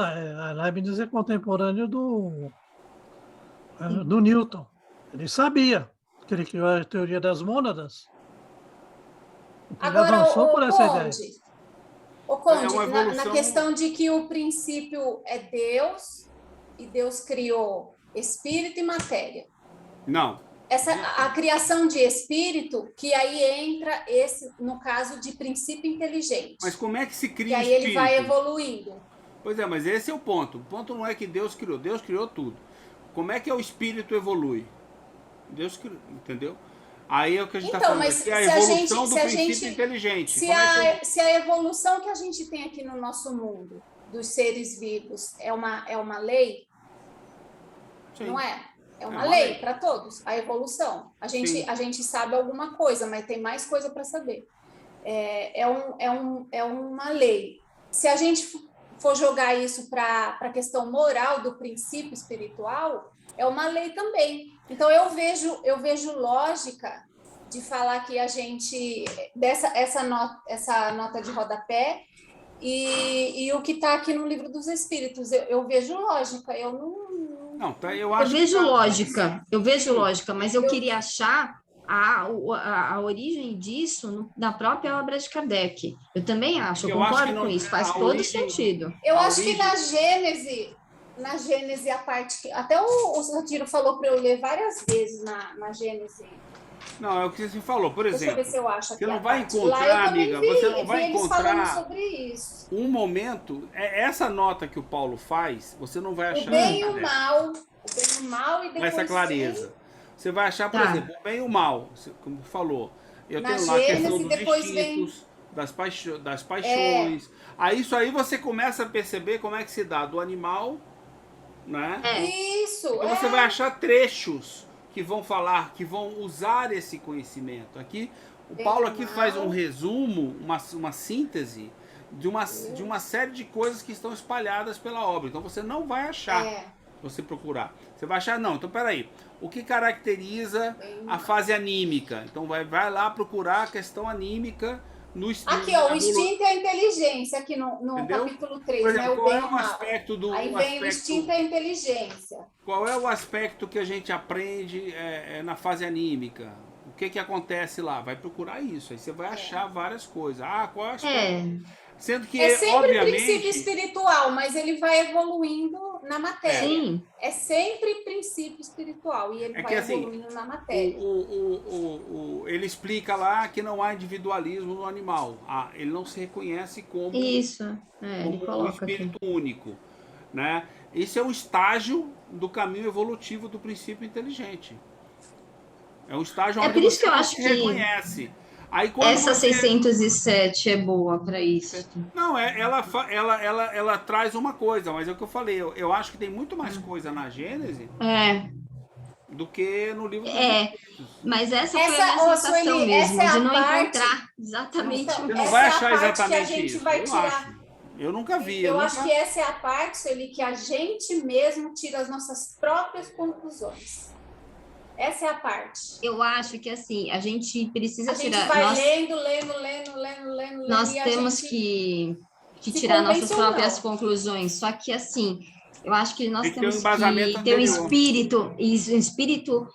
é contemporâneo do Newton. Ele sabia que ele criou a teoria das mônadas. Ele avançou por essa ideia. O Conde, na questão de que o princípio é Deus, e Deus criou espírito e matéria. Não. A criação de espírito, que aí entra no caso de princípio inteligente. Mas como é que se cria o espírito? E aí ele vai evoluindo. Pois é, mas esse é o ponto. O ponto não é que Deus criou tudo. Como é que o espírito evolui? Deus criou, entendeu? Aí é o que a gente está falando aqui, a evolução do princípio inteligente. Se a evolução que a gente tem aqui no nosso mundo, dos seres vivos, é uma lei, sim. Não é? É uma lei para todos, a evolução. A gente sabe alguma coisa, mas tem mais coisa para saber. É uma lei. Se a gente for jogar isso para a questão moral do princípio espiritual, é uma lei também. Então, eu vejo lógica de falar que a gente... essa nota de rodapé e o que está aqui no Livro dos Espíritos. Eu vejo lógica, eu não... Eu vejo lógica, mas eu queria achar a origem disso na própria obra de Kardec. Eu também acho, eu concordo com isso, faz todo sentido. Eu acho que na Gênese, a parte que... Até o Sotiro falou para eu ler várias vezes na Gênese. Não, é o que você falou, por exemplo. Deixa eu ver se eu acho. Você não vai encontrar, amiga, você não vai encontrar sobre isso. Um momento, essa nota que o Paulo faz, você não vai achar. O bem e o mal e depois... Essa clareza. Você vai achar, por exemplo, o bem e o mal, como falou. Eu tenho lá a questão dos instintos, das paixões. Aí isso aí você começa a perceber como é que se dá do animal, né? Isso. Então você vai achar trechos que vão falar, que vão usar esse conhecimento. Aqui, o Paulo aqui faz um resumo, uma síntese de uma série de coisas que estão espalhadas pela obra. Então você não vai achar, se você procurar. Você vai achar, não, então peraí, o que caracteriza a fase anímica? Então vai lá procurar a questão anímica no instinto. Aqui, ó, o instinto e a inteligência, aqui no capítulo 3, por exemplo, né? qual é o aspecto do... Aí vem o instinto e a inteligência. Qual é o aspecto que a gente aprende na fase anímica? O que acontece lá? Vai procurar isso, aí você vai achar várias coisas. Qual é o aspecto? Sendo que, sempre obviamente, princípio espiritual, mas ele vai evoluindo na matéria. Sim. É sempre princípio espiritual e ele vai evoluindo na matéria. Ele explica lá que não há individualismo no animal. Ele não se reconhece como, como um espírito único. Né? Esse é um estágio do caminho evolutivo do princípio inteligente. É um estágio onde você não se reconhece. Aí, essa 607 é boa para isso. Não, ela traz uma coisa, mas é o que eu falei. Eu acho que tem muito mais coisa na Gênese do que no livro dos Espíritos. Mas essa foi a minha sensação mesmo, de não encontrar exatamente. Então, você não vai achar exatamente que a gente isso. Vai tirar. Eu nunca vi. Eu acho que essa é a parte, Sueli, que a gente mesmo tira as nossas próprias conclusões. Essa é a parte. Eu acho que, assim, a gente precisa tirar... A gente vai lendo. Nós temos que tirar nossas próprias conclusões. Só que, assim, eu acho que nós temos que ter um espírito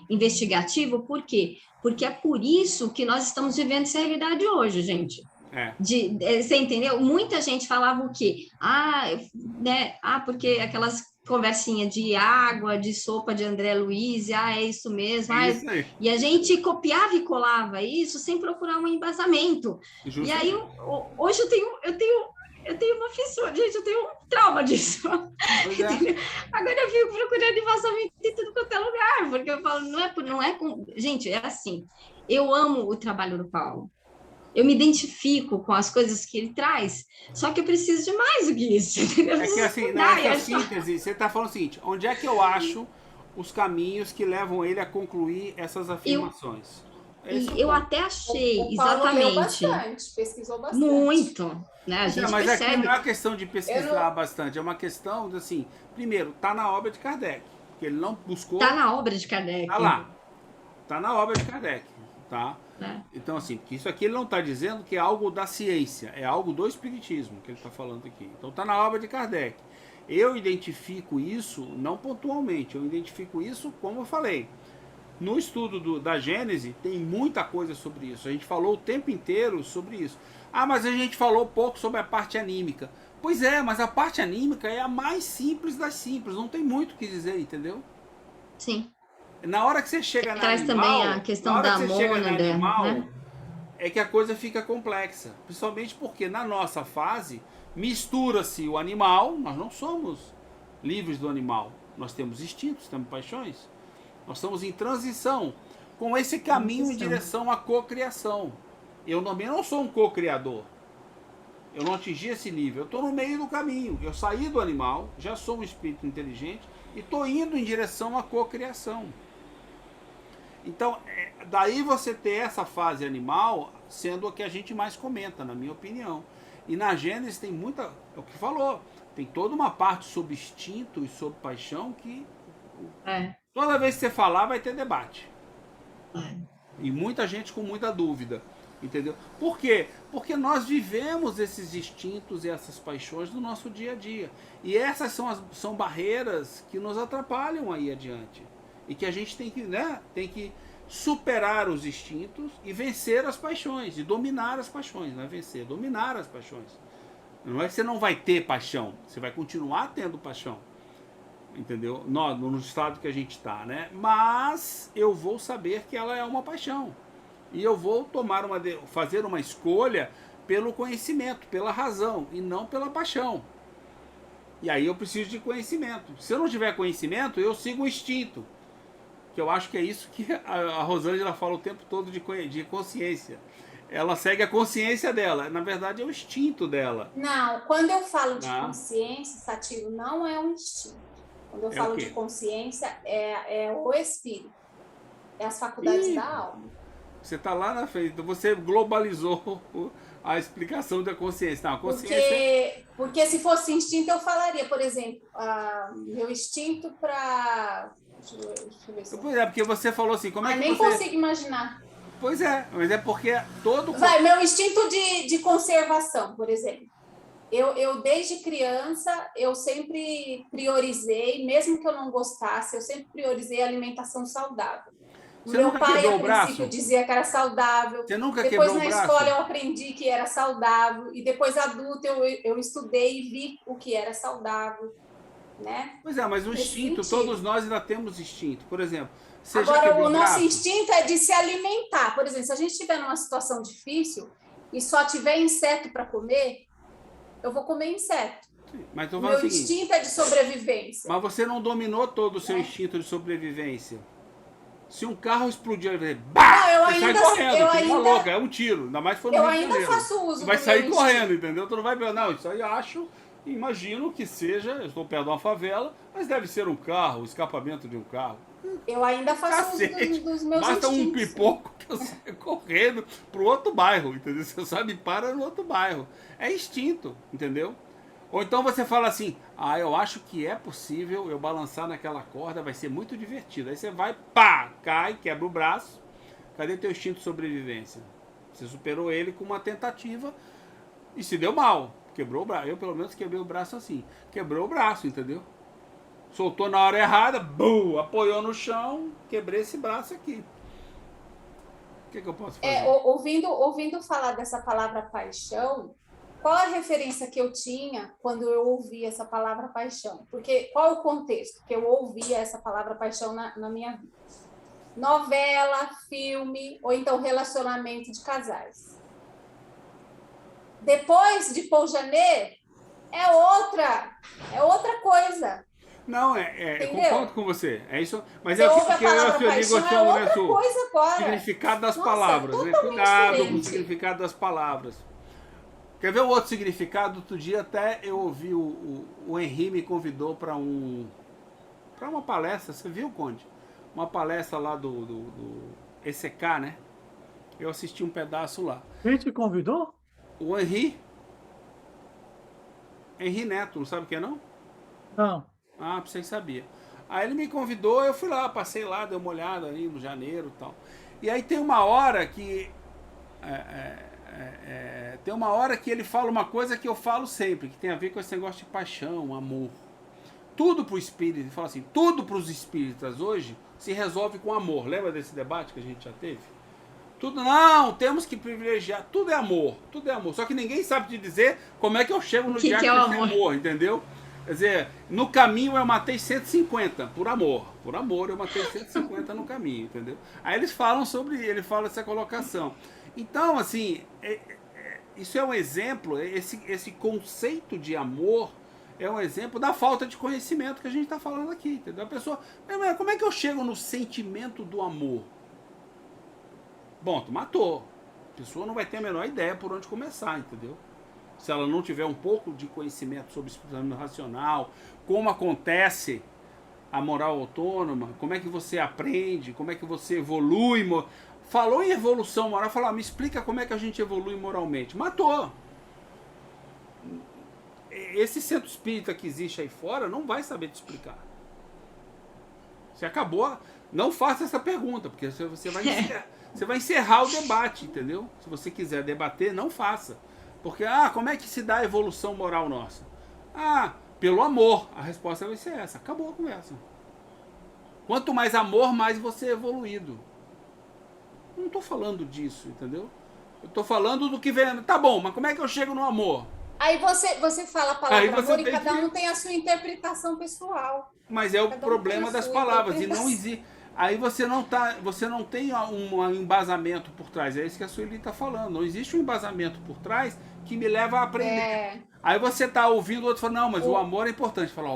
investigativo. Por quê? Porque é por isso que nós estamos vivendo essa realidade hoje, gente. Você entendeu? Muita gente falava o quê? Porque aquelas conversinha de água, de sopa de André Luiz, é isso mesmo. Isso aí. E a gente copiava e colava isso sem procurar um embasamento. Justamente. E aí, hoje eu tenho uma fissura, gente, eu tenho um trauma disso. Agora eu fico procurando embasamento em tudo quanto é lugar, porque eu falo, gente, é assim, eu amo o trabalho do Paulo. Eu me identifico com as coisas que ele traz, só que eu preciso de mais do que isso. É que assim, nessa síntese, você está falando o seguinte, onde é que eu acho os caminhos que levam ele a concluir essas afirmações? Eu até achei, o Paulo exatamente. leu bastante, pesquisou bastante. Muito, né? A gente mas percebe. aqui não é uma questão de pesquisar bastante, é uma questão de, assim, primeiro, tá na obra de Kardec, porque ele não buscou... Tá na obra de Kardec. Tá lá, tá na obra de Kardec, tá? É. Então, assim, porque isso aqui ele não está dizendo que é algo da ciência, é algo do espiritismo que ele está falando aqui. Então está na obra de Kardec. Eu identifico isso, não pontualmente, eu identifico isso, como eu falei. No estudo da Gênese tem muita coisa sobre isso. A gente falou o tempo inteiro sobre isso. Ah, mas a gente falou pouco sobre a parte anímica. Pois é, mas a parte anímica é a mais simples das simples, não tem muito o que dizer, entendeu? Sim. Na hora que você chega na traz animal, também a questão da mônada, né? É que a coisa fica complexa. Principalmente porque na nossa fase mistura-se o animal, nós não somos livres do animal. Nós temos instintos, temos paixões. Nós estamos em transição com esse caminho em direção à cocriação. Eu também não sou um co-criador. Eu não atingi esse nível. Eu estou no meio do caminho. Eu saí do animal, já sou um espírito inteligente e estou indo em direção à cocriação. Então, daí você ter essa fase animal sendo a que a gente mais comenta, na minha opinião. E na Gênesis tem muita... É o que falou. Tem toda uma parte sobre instinto e sobre paixão que... Toda vez que você falar, vai ter debate. E muita gente com muita dúvida. Entendeu? Por quê? Porque nós vivemos esses instintos e essas paixões no nosso dia a dia. E essas são barreiras que nos atrapalham aí adiante. E que a gente tem que superar os instintos e vencer as paixões. E dominar as paixões. Não é vencer, dominar as paixões. Não é que você não vai ter paixão. Você vai continuar tendo paixão. Entendeu? No estado que a gente está, né? Mas eu vou saber que ela é uma paixão. E eu vou fazer uma escolha pelo conhecimento, pela razão, e não pela paixão. E aí eu preciso de conhecimento. Se eu não tiver conhecimento, eu sigo o instinto. Que eu acho que é isso que a Rosângela fala o tempo todo de consciência. Ela segue a consciência dela. Na verdade, é o instinto dela. Não, quando eu falo de consciência, Satiro, não é um instinto. Quando eu falo de consciência, é o espírito. É as faculdades da alma. Você está lá na frente, então você globalizou a explicação da consciência. Não, a consciência... Porque se fosse instinto, eu falaria, por exemplo, meu instinto para... Deixa eu ver se pois é, porque você falou assim, como é que nem você... consigo imaginar. Pois é, mas é porque todo... Meu instinto de conservação, por exemplo. Eu, desde criança, eu sempre priorizei, mesmo que eu não gostasse, eu sempre priorizei a alimentação saudável. Você Meu nunca pai, quebrou a o braço? princípio, dizia que era saudável. Você nunca depois, quebrou o braço? na escola, eu aprendi que era saudável. E depois, adulta, eu estudei e vi o que era saudável. Né? Pois é, mas o instinto, todos nós ainda temos instinto. Por exemplo, você agora, já quebrou o o nosso braço? instinto é de se alimentar. Por exemplo, se a gente estiver numa situação difícil e só tiver inseto para comer, eu vou comer inseto. Sim, mas tô meu falando o seguinte, instinto é de sobrevivência. Mas você não dominou todo o seu instinto de sobrevivência. Se um carro explodir, você sai correndo, louca, é um tiro. Ainda mais se for no Eu Rio de ainda Janeiro. faço uso Você vai do sair meu correndo, instinto. entendeu? Tu não vai ver, não, isso aí imagino que seja, eu estou perto de uma favela, mas deve ser um carro, o escapamento de um carro. Eu ainda faço uso dos meus Basta instintos. um pipoco que eu saio correndo pro outro bairro, entendeu? Você sabe, para no outro bairro. É instinto, entendeu? Ou então você fala assim, eu acho que é possível eu balançar naquela corda, vai ser muito divertido. Aí você vai, pá, cai, quebra o braço. Cadê teu instinto de sobrevivência? Você superou ele com uma tentativa e se deu mal. Quebrou o braço. Eu, pelo menos, quebrei o braço assim. Quebrou o braço, entendeu? Soltou na hora errada, apoiou no chão, quebrei esse braço aqui. O que eu posso fazer? Ouvindo falar dessa palavra paixão, qual a referência que eu tinha quando eu ouvi essa palavra paixão? Porque qual o contexto que eu ouvia essa palavra paixão na minha vida? Novela, filme, ou então relacionamento de casais. Depois de Paul Janet, é outra coisa. Não, eu concordo com você. É isso, mas você é ouve o que eu digo assim, outra coisa agora. Significado das Nossa, palavras. Né? Cuidado diferente. com o significado das palavras. Quer ver o outro significado? Outro dia até eu ouvi o Henri me convidou para uma palestra. Você viu, Conde? Uma palestra lá do ECK, né? Eu assisti um pedaço lá. Quem te convidou? O Henri Neto, não sabe o que é, não? Não. Ah, você sabia. Aí ele me convidou, eu fui lá, passei lá, dei uma olhada ali no janeiro e tal. E aí tem uma hora que... tem uma hora que ele fala uma coisa que eu falo sempre, que tem a ver com esse negócio de paixão, amor. Tudo pro espírito, ele fala assim, tudo pros espíritas hoje se resolve com amor. Lembra desse debate que a gente já teve? Tudo, não, temos que privilegiar, tudo é amor, tudo é amor. Só que ninguém sabe te dizer como é que eu chego no dia que é amor, entendeu? Quer dizer, no caminho eu matei 150, por amor eu matei 150 no caminho, entendeu? Aí ele fala essa colocação. Então, assim, isso é um exemplo, esse conceito de amor é um exemplo da falta de conhecimento que a gente está falando aqui, entendeu? A pessoa, como é que eu chego no sentimento do amor? Bom, tu matou. A pessoa não vai ter a menor ideia por onde começar, entendeu? Se ela não tiver um pouco de conhecimento sobre o espiritualismo racional, como acontece a moral autônoma, como é que você aprende, como é que você evolui. Falou em evolução moral, falou, me explica como é que a gente evolui moralmente. Matou. Esse centro espírita que existe aí fora não vai saber te explicar. Você acabou, não faça essa pergunta, porque você vai encerrar o debate, entendeu? Se você quiser debater, não faça. Porque, como é que se dá a evolução moral nossa? Pelo amor. A resposta vai ser essa. Acabou a conversa. Quanto mais amor, mais você é evoluído. Não estou falando disso, entendeu? Eu estou falando do que vem... Tá bom, mas como é que eu chego no amor? Aí você fala a palavra amor e cada um tem a sua interpretação pessoal. Mas é o problema das palavras. E não existe... Aí você não tem um embasamento por trás. É isso que a Sueli está falando. Não existe um embasamento por trás que me leva a aprender. Aí você está ouvindo o outro falando, não, mas o amor é importante. Fala,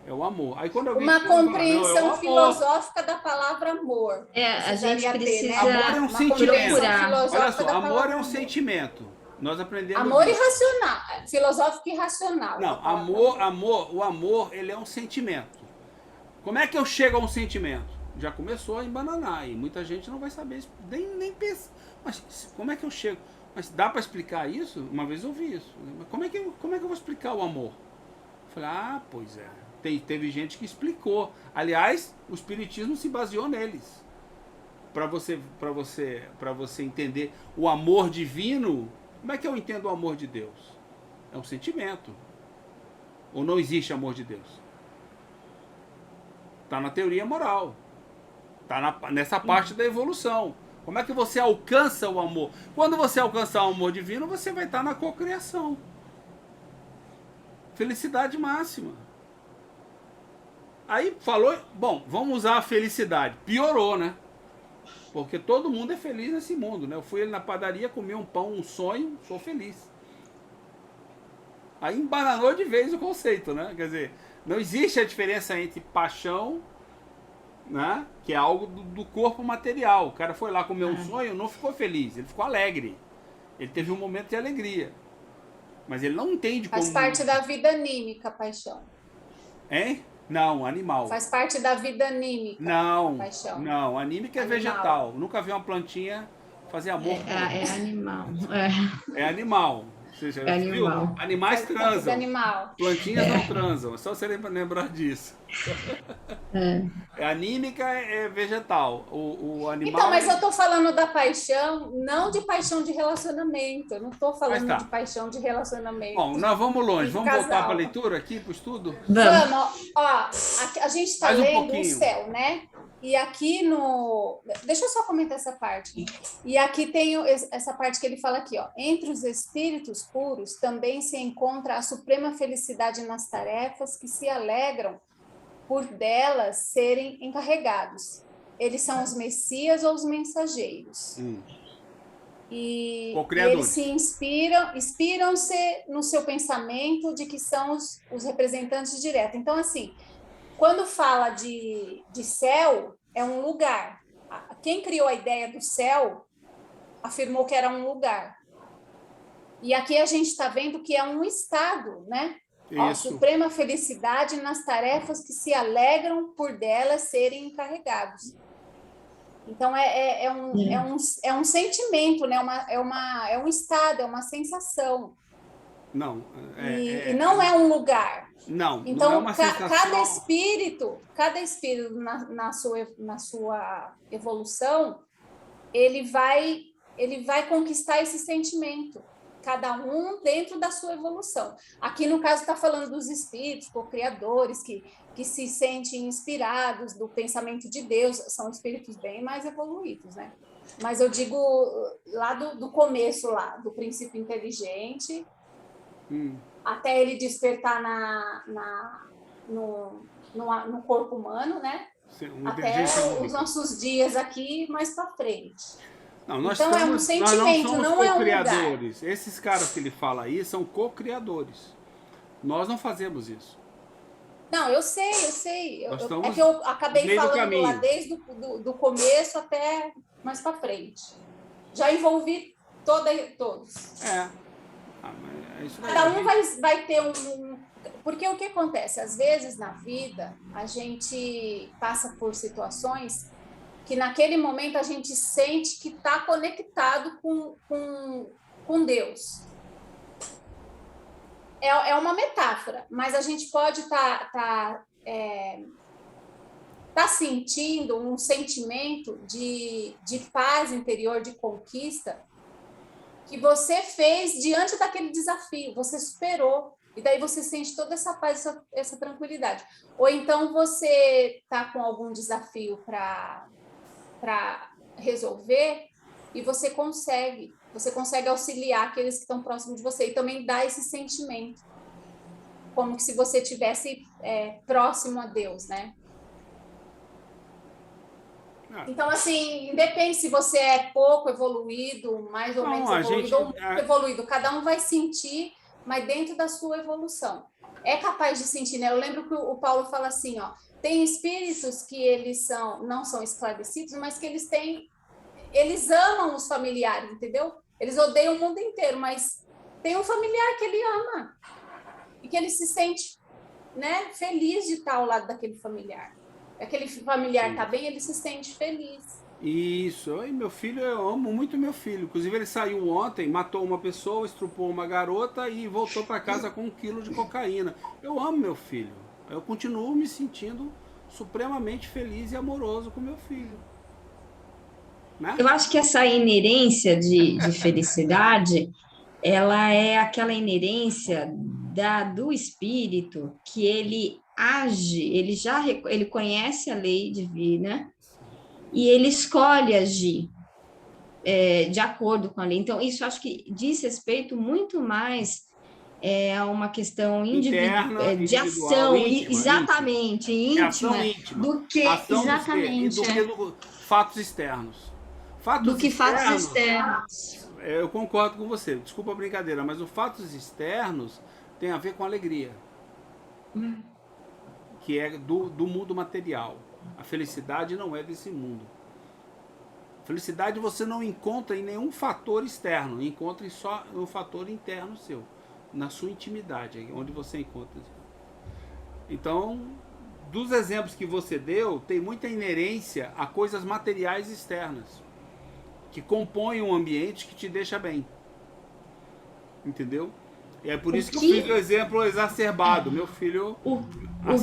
é o amor. Aí quando uma compreensão filosófica da palavra amor. A gente precisa... Né? Amor é um sentimento. Olha só, amor é um sentimento. Nós aprendemos... Amor irracional. Filosófico e racional. Não, o amor, ele é um sentimento. Como é que eu chego a um sentimento? Já começou a embananar e muita gente não vai saber, nem pensa. Mas como é que eu chego? Mas dá para explicar isso? Uma vez eu ouvi isso. Mas como é que eu vou explicar o amor? Eu falei, pois é. Teve gente que explicou. Aliás, o Espiritismo se baseou neles. Para você entender o amor divino, como é que eu entendo o amor de Deus? É um sentimento. Ou não existe amor de Deus? Está na teoria moral. Está nessa parte da evolução. Como é que você alcança o amor? Quando você alcançar o amor divino, você vai estar na cocriação. Felicidade máxima. Aí falou, bom, vamos usar a felicidade. Piorou, né? Porque todo mundo é feliz nesse mundo, né? Eu fui na padaria, comi um pão, um sonho, sou feliz. Aí embananou de vez o conceito, né? Quer dizer, não existe a diferença entre paixão, né? Que é algo do corpo material. O cara foi lá comer um sonho, não ficou feliz, ele ficou alegre. Ele teve um momento de alegria. Mas ele não entende como... Faz parte da vida anímica, paixão. Hein? Não, animal. Faz parte da vida anímica. Não, paixão. Não, anímica é vegetal. Nunca vi uma plantinha fazer amor. É animal. É animal. Você já viu? Animal. Animais transam. Animal. Plantinhas não transam. É só você lembrar disso. Anímica é vegetal. O animal... Então, mas eu tô falando da paixão, não de paixão de relacionamento. Eu não tô falando de paixão de relacionamento. Bom, nós vamos longe. Vamos voltar para a leitura aqui, para o estudo? Vamos. Ó, a gente está lendo o céu, né? E aqui no... Deixa eu só comentar essa parte. E aqui tem essa parte que ele fala aqui, ó. Entre os espíritos puros também se encontra a suprema felicidade nas tarefas que se alegram por delas serem encarregados. Eles são os messias ou os mensageiros. E eles se inspiram-se no seu pensamento de que são os representantes diretos. Então, assim, quando fala de céu, é um lugar. Quem criou a ideia do céu afirmou que era um lugar. E aqui a gente está vendo que é um estado, né? A suprema felicidade nas tarefas que se alegram por delas serem encarregados. Então, é um sentimento, né? É um estado, é uma sensação. Não. E não é um lugar. Não, então, não é uma sensação. Cada espírito na sua evolução, ele vai conquistar esse sentimento. Cada um dentro da sua evolução. Aqui, no caso, está falando dos espíritos co-criadores, que se sentem inspirados do pensamento de Deus, são espíritos bem mais evoluídos, né? Mas eu digo lá do começo, lá, do princípio inteligente, até ele despertar no corpo humano, né? Sim, até os nossos dias aqui, mais para frente. Não, então é um sentimento, não é um co-criadores. Esses caras que ele fala aí são co-criadores. Nós não fazemos isso. Não, eu sei. É que eu acabei falando lá desde do começo até mais para frente. Já envolvi todos. Isso daí. Cada um vai ter Porque o que acontece? Às vezes na vida a gente passa por situações que naquele momento a gente sente que está conectado com Deus. É uma metáfora, mas a gente pode tá sentindo um sentimento de paz interior, de conquista, que você fez diante daquele desafio, você superou, e daí você sente toda essa paz, essa tranquilidade. Ou então você está com algum desafio para resolver e você consegue auxiliar aqueles que estão próximos de você e também dá esse sentimento, como se você estivesse próximo a Deus, né? Então, assim, independe se você é pouco evoluído, mais ou menos evoluído, ou muito evoluído, cada um vai sentir, mas dentro da sua evolução. É capaz de sentir, né? Eu lembro que o Paulo fala assim, ó, tem espíritos que eles não são esclarecidos, mas que eles amam os familiares, entendeu? Eles odeiam o mundo inteiro, mas tem um familiar que ele ama e que ele se sente, né, feliz de estar ao lado daquele familiar. Aquele familiar está bem, ele se sente feliz. Isso. E meu filho, eu amo muito meu filho. Inclusive, ele saiu ontem, matou uma pessoa, estrupou uma garota e voltou para casa com 1 quilo de cocaína. Eu amo meu filho. Eu continuo me sentindo supremamente feliz e amoroso com meu filho. Né? Eu acho que essa inerência de felicidade, ela é aquela inerência do espírito que ele age, ele conhece a lei divina e ele escolhe agir de acordo com a lei. Então, isso acho que diz respeito muito mais a uma questão interna, de ação, íntima, exatamente, íntima, do que exatamente do que fatos externos. Fatos externos. Eu concordo com você, desculpa a brincadeira, mas os fatos externos tem a ver com alegria, que é do mundo material. A felicidade não é desse mundo. Felicidade você não encontra em nenhum fator externo, encontra só no fator interno seu, na sua intimidade, onde você encontra. Então, dos exemplos que você deu, tem muita inerência a coisas materiais externas, que compõem um ambiente que te deixa bem. Entendeu? E é por isso que eu fiz o exemplo exacerbado. Meu filho, o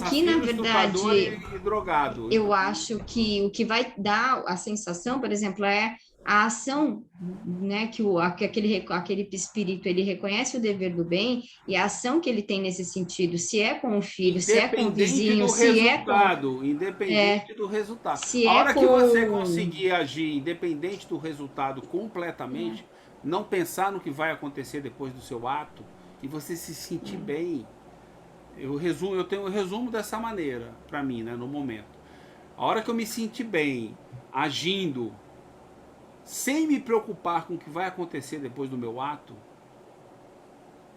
que na verdade e drogado. Eu acho que o que vai dar a sensação, por exemplo, é a ação, né, que aquele espírito ele reconhece o dever do bem e a ação que ele tem nesse sentido, se é com o filho, se é com o vizinho, independente do resultado. Se a hora que você conseguir agir independente do resultado completamente, não pensar no que vai acontecer depois do seu ato e você se sentir bem. Eu tenho o resumo dessa maneira para mim, né, no momento. A hora que eu me sentir bem, agindo, sem me preocupar com o que vai acontecer depois do meu ato,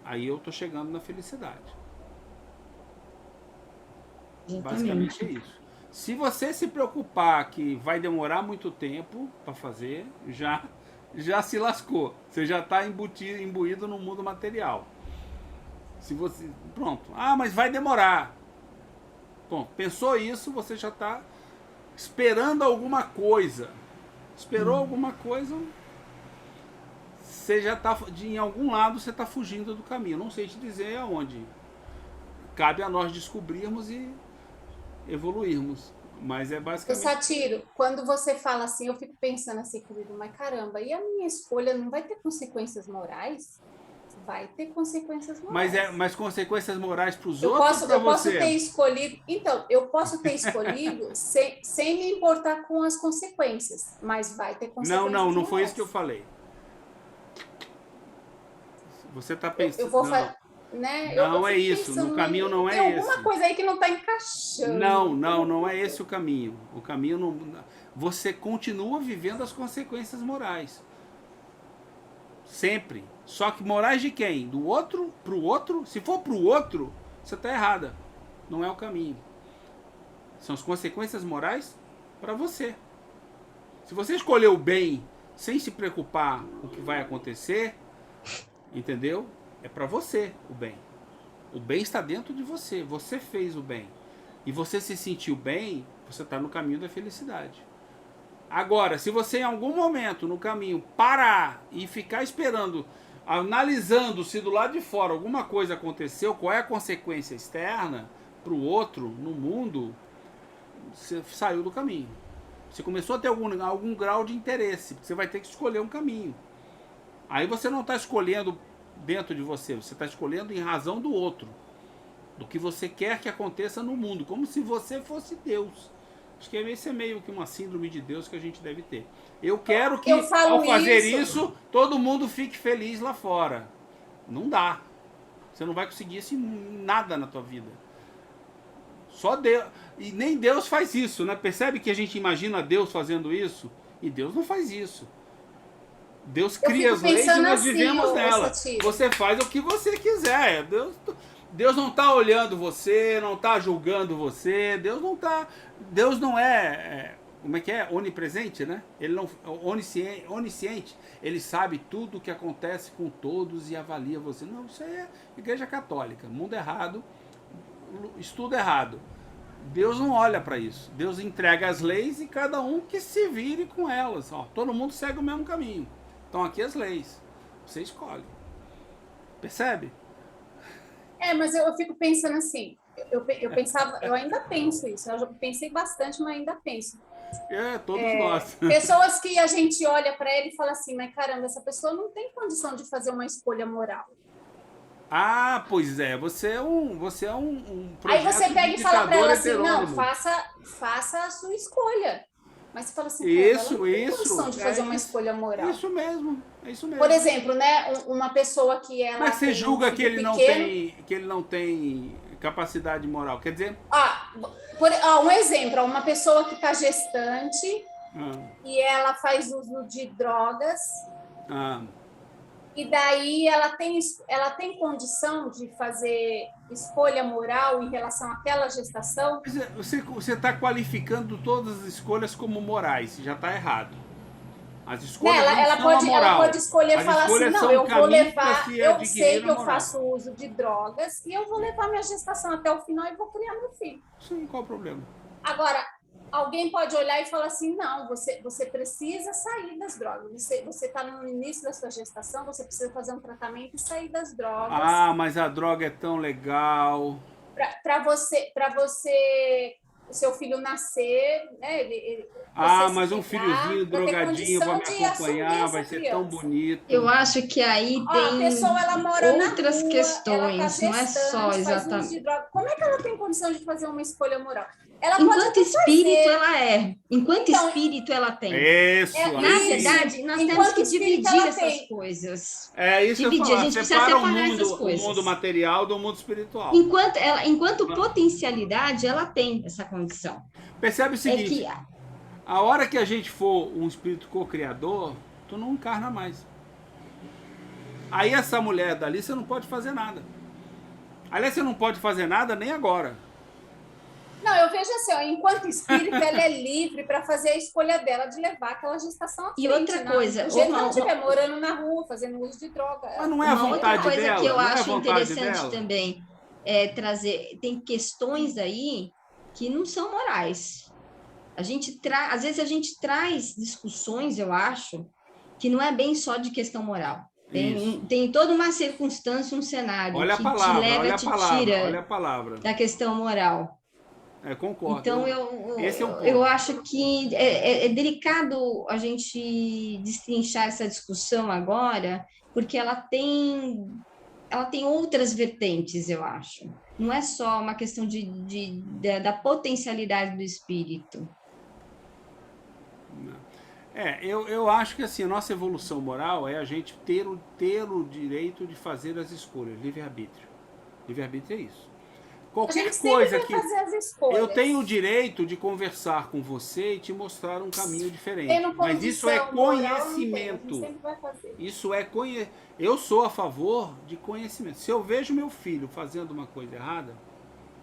aí eu tô chegando na felicidade. Basicamente é isso. Se você se preocupar que vai demorar muito tempo para fazer, já se lascou. Você já está imbuído no mundo material. Se você, pronto. Ah, mas vai demorar. Bom, pensou isso, você já está esperando alguma coisa. Esperou alguma coisa, você já está, em algum lado você está fugindo do caminho. Não sei te dizer aonde. Cabe a nós descobrirmos e evoluirmos. Mas é basicamente... Satiro, quando você fala assim, eu fico pensando assim comigo, mas caramba, e a minha escolha não vai ter consequências morais? Vai ter consequências morais. Mas consequências morais para os outros ou para você? Eu posso ter escolhido... Então, eu posso ter escolhido sem me importar com as consequências, mas vai ter consequências morais. Não foi isso que eu falei. Você está pensando... Eu vou fazer... Né? Não é isso, no caminho não é esse. Tem alguma coisa aí que não está encaixando. Não é esse o caminho. O caminho não... Você continua vivendo as consequências morais. Sempre. Só que morais de quem? Do outro? Pro outro? Se for pro outro, você está errada. Não é o caminho. São as consequências morais para você. Se você escolheu o bem sem se preocupar com o que vai acontecer, entendeu? É para você o bem. O bem está dentro de você. Você fez o bem. E você se sentiu bem, você está no caminho da felicidade. Agora, se você em algum momento no caminho parar e ficar esperando, analisando se do lado de fora alguma coisa aconteceu, qual é a consequência externa para o outro, no mundo, você saiu do caminho. Você começou a ter algum grau de interesse, você vai ter que escolher um caminho. Aí você não está escolhendo dentro de você, você está escolhendo em razão do outro, do que você quer que aconteça no mundo, como se você fosse Deus. Acho que esse é meio que uma síndrome de Deus que a gente deve ter. Eu quero que, ao fazer isso, todo mundo fique feliz lá fora. Não dá. Você não vai conseguir isso em nada na tua vida. Só Deus. E nem Deus faz isso, né? Percebe que a gente imagina Deus fazendo isso? E Deus não faz isso. Deus cria as leis e nós vivemos nela. Você faz o que você quiser. Deus não está olhando você, não está julgando você. Deus não é como é que é? Onipresente, né? Ele não onisciente. Ele sabe tudo o que acontece com todos e avalia você. Não, isso aí é igreja católica. Mundo errado, estudo errado. Deus não olha para isso. Deus entrega as leis e cada um que se vire com elas. Ó, todo mundo segue o mesmo caminho. Então aqui as leis. Você escolhe. Percebe? Mas eu fico pensando assim. Eu ainda penso isso. Eu já pensei bastante, mas ainda penso. Todos nós. Pessoas que a gente olha para ele e fala assim, mas caramba, essa pessoa não tem condição de fazer uma escolha moral. Ah, pois é, você é um aí você pega e fala para ela assim, não, faça a sua escolha. Mas você fala assim, ela não tem condição de fazer uma escolha moral. Isso mesmo. Por exemplo, né, uma pessoa que ela... Mas você julga que ele não tem capacidade moral, quer dizer... um exemplo, uma pessoa que está gestante e ela faz uso de drogas... E daí ela tem condição de fazer escolha moral em relação àquela gestação? Você está qualificando todas as escolhas como morais, já está errado. As escolhas ela pode escolher e falar assim, não, eu vou levar, eu sei que eu faço uso de drogas e eu vou levar minha gestação até o final e vou criar meu filho. Sim, qual o problema? Agora, alguém pode olhar e falar assim, não, você precisa sair das drogas. Você está no início da sua gestação, você precisa fazer um tratamento e sair das drogas. Mas a droga é tão legal. Para você o seu filho nascer, né? Mas um filhozinho drogadinho vai me acompanhar, vai ser tão bonito. Eu acho que aí tem a pessoa, ela mora outras na rua, questões, ela não é só exatamente. Como é que ela tem condição de fazer uma escolha moral? Ela enquanto espírito, ela é. Enquanto então, espírito, ela tem. Isso, na verdade, nós temos que dividir essas coisas. É isso dividir. Que eu a gente precisa separa separar essas coisas. O mundo material do mundo espiritual. Enquanto potencialidade, ela tem essa condição. Percebe o seguinte, a hora que a gente for um espírito co-criador, tu não encarna mais. Aí essa mulher dali, você não pode fazer nada. Aliás, você não pode fazer nada nem agora. Não, eu vejo assim, enquanto espírito, ela é livre para fazer a escolha dela de levar aquela gestação à frente. E outra coisa... Do jeito que ela estiver morando na rua, fazendo uso de droga. Mas não é a vontade dela. Outra coisa que eu acho interessante também é trazer... Tem questões aí que não são morais. Às vezes a gente traz discussões, eu acho, que não é bem só de questão moral. Tem toda uma circunstância, um cenário olha que a palavra, te leva, olha a palavra. Da questão moral. Concordo. Então, eu acho que é delicado a gente destrinchar essa discussão agora, porque ela tem outras vertentes, eu acho. Não é só uma questão da potencialidade do espírito. Eu acho que assim, a nossa evolução moral é a gente ter o direito de fazer as escolhas, livre-arbítrio. Livre-arbítrio é isso. Qualquer coisa que eu tenho o direito de conversar com você e te mostrar um caminho diferente. Mas isso é conhecimento. Isso é Eu sou a favor de conhecimento. Se eu vejo meu filho fazendo uma coisa errada,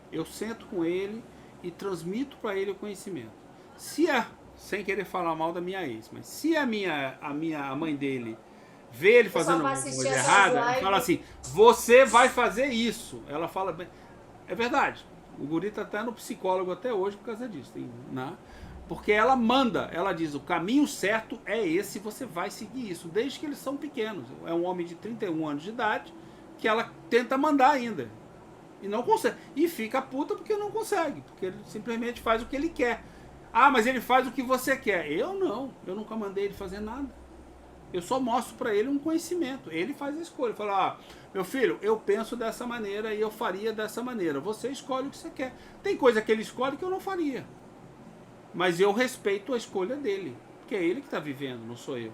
eu sento com ele e transmito para ele o conhecimento. Sem querer falar mal da minha ex, mas se a mãe dele vê ele fazendo uma coisa errada, ela fala assim, você vai fazer isso. Ela fala bem. É verdade, o guri está até no psicólogo até hoje por causa disso, né? Porque ela manda, ela diz, o caminho certo é esse, você vai seguir isso, desde que eles são pequenos. É um homem de 31 anos de idade que ela tenta mandar ainda, e não consegue, e fica puta porque não consegue, porque ele simplesmente faz o que ele quer. Mas ele faz o que você quer. Eu nunca mandei ele fazer nada. Eu só mostro para ele um conhecimento. Ele faz a escolha. Fala, meu filho, eu penso dessa maneira e eu faria dessa maneira. Você escolhe o que você quer. Tem coisa que ele escolhe que eu não faria. Mas eu respeito a escolha dele. Porque é ele que está vivendo, não sou eu.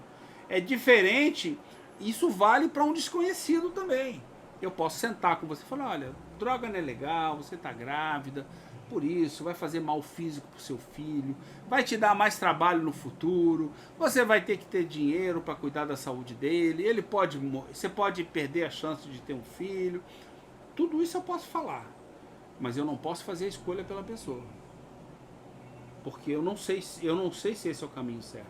É diferente. Isso vale para um desconhecido também. Eu posso sentar com você e falar, olha, droga não é legal, você está grávida. Por isso, vai fazer mal físico para o seu filho, vai te dar mais trabalho no futuro, você vai ter que ter dinheiro para cuidar da saúde dele, você pode perder a chance de ter um filho. Tudo isso eu posso falar, mas eu não posso fazer a escolha pela pessoa. Porque eu não sei se esse é o caminho certo.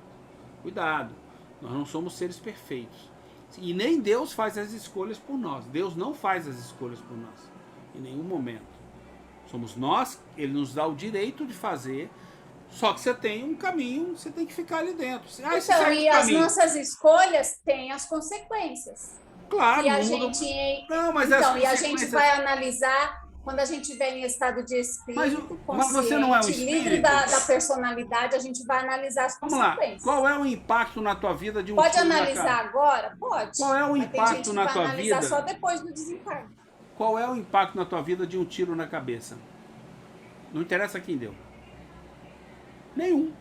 Cuidado, nós não somos seres perfeitos. E nem Deus faz as escolhas por nós. Deus não faz as escolhas por nós, em nenhum momento. Somos nós, ele nos dá o direito de fazer, só que você tem um caminho, você tem que ficar ali dentro. E as nossas escolhas têm as consequências. Claro. E a gente vai analisar, quando a gente estiver em estado de espírito, mas você não é um espírito? Livre da personalidade, a gente vai analisar as consequências. Vamos lá, qual é o impacto na tua vida de um Pode analisar agora? Pode. Qual é o impacto na tua vida? Vai analisar só depois do desencarne. Qual é o impacto na tua vida de um tiro na cabeça? Não interessa quem deu. Nenhum.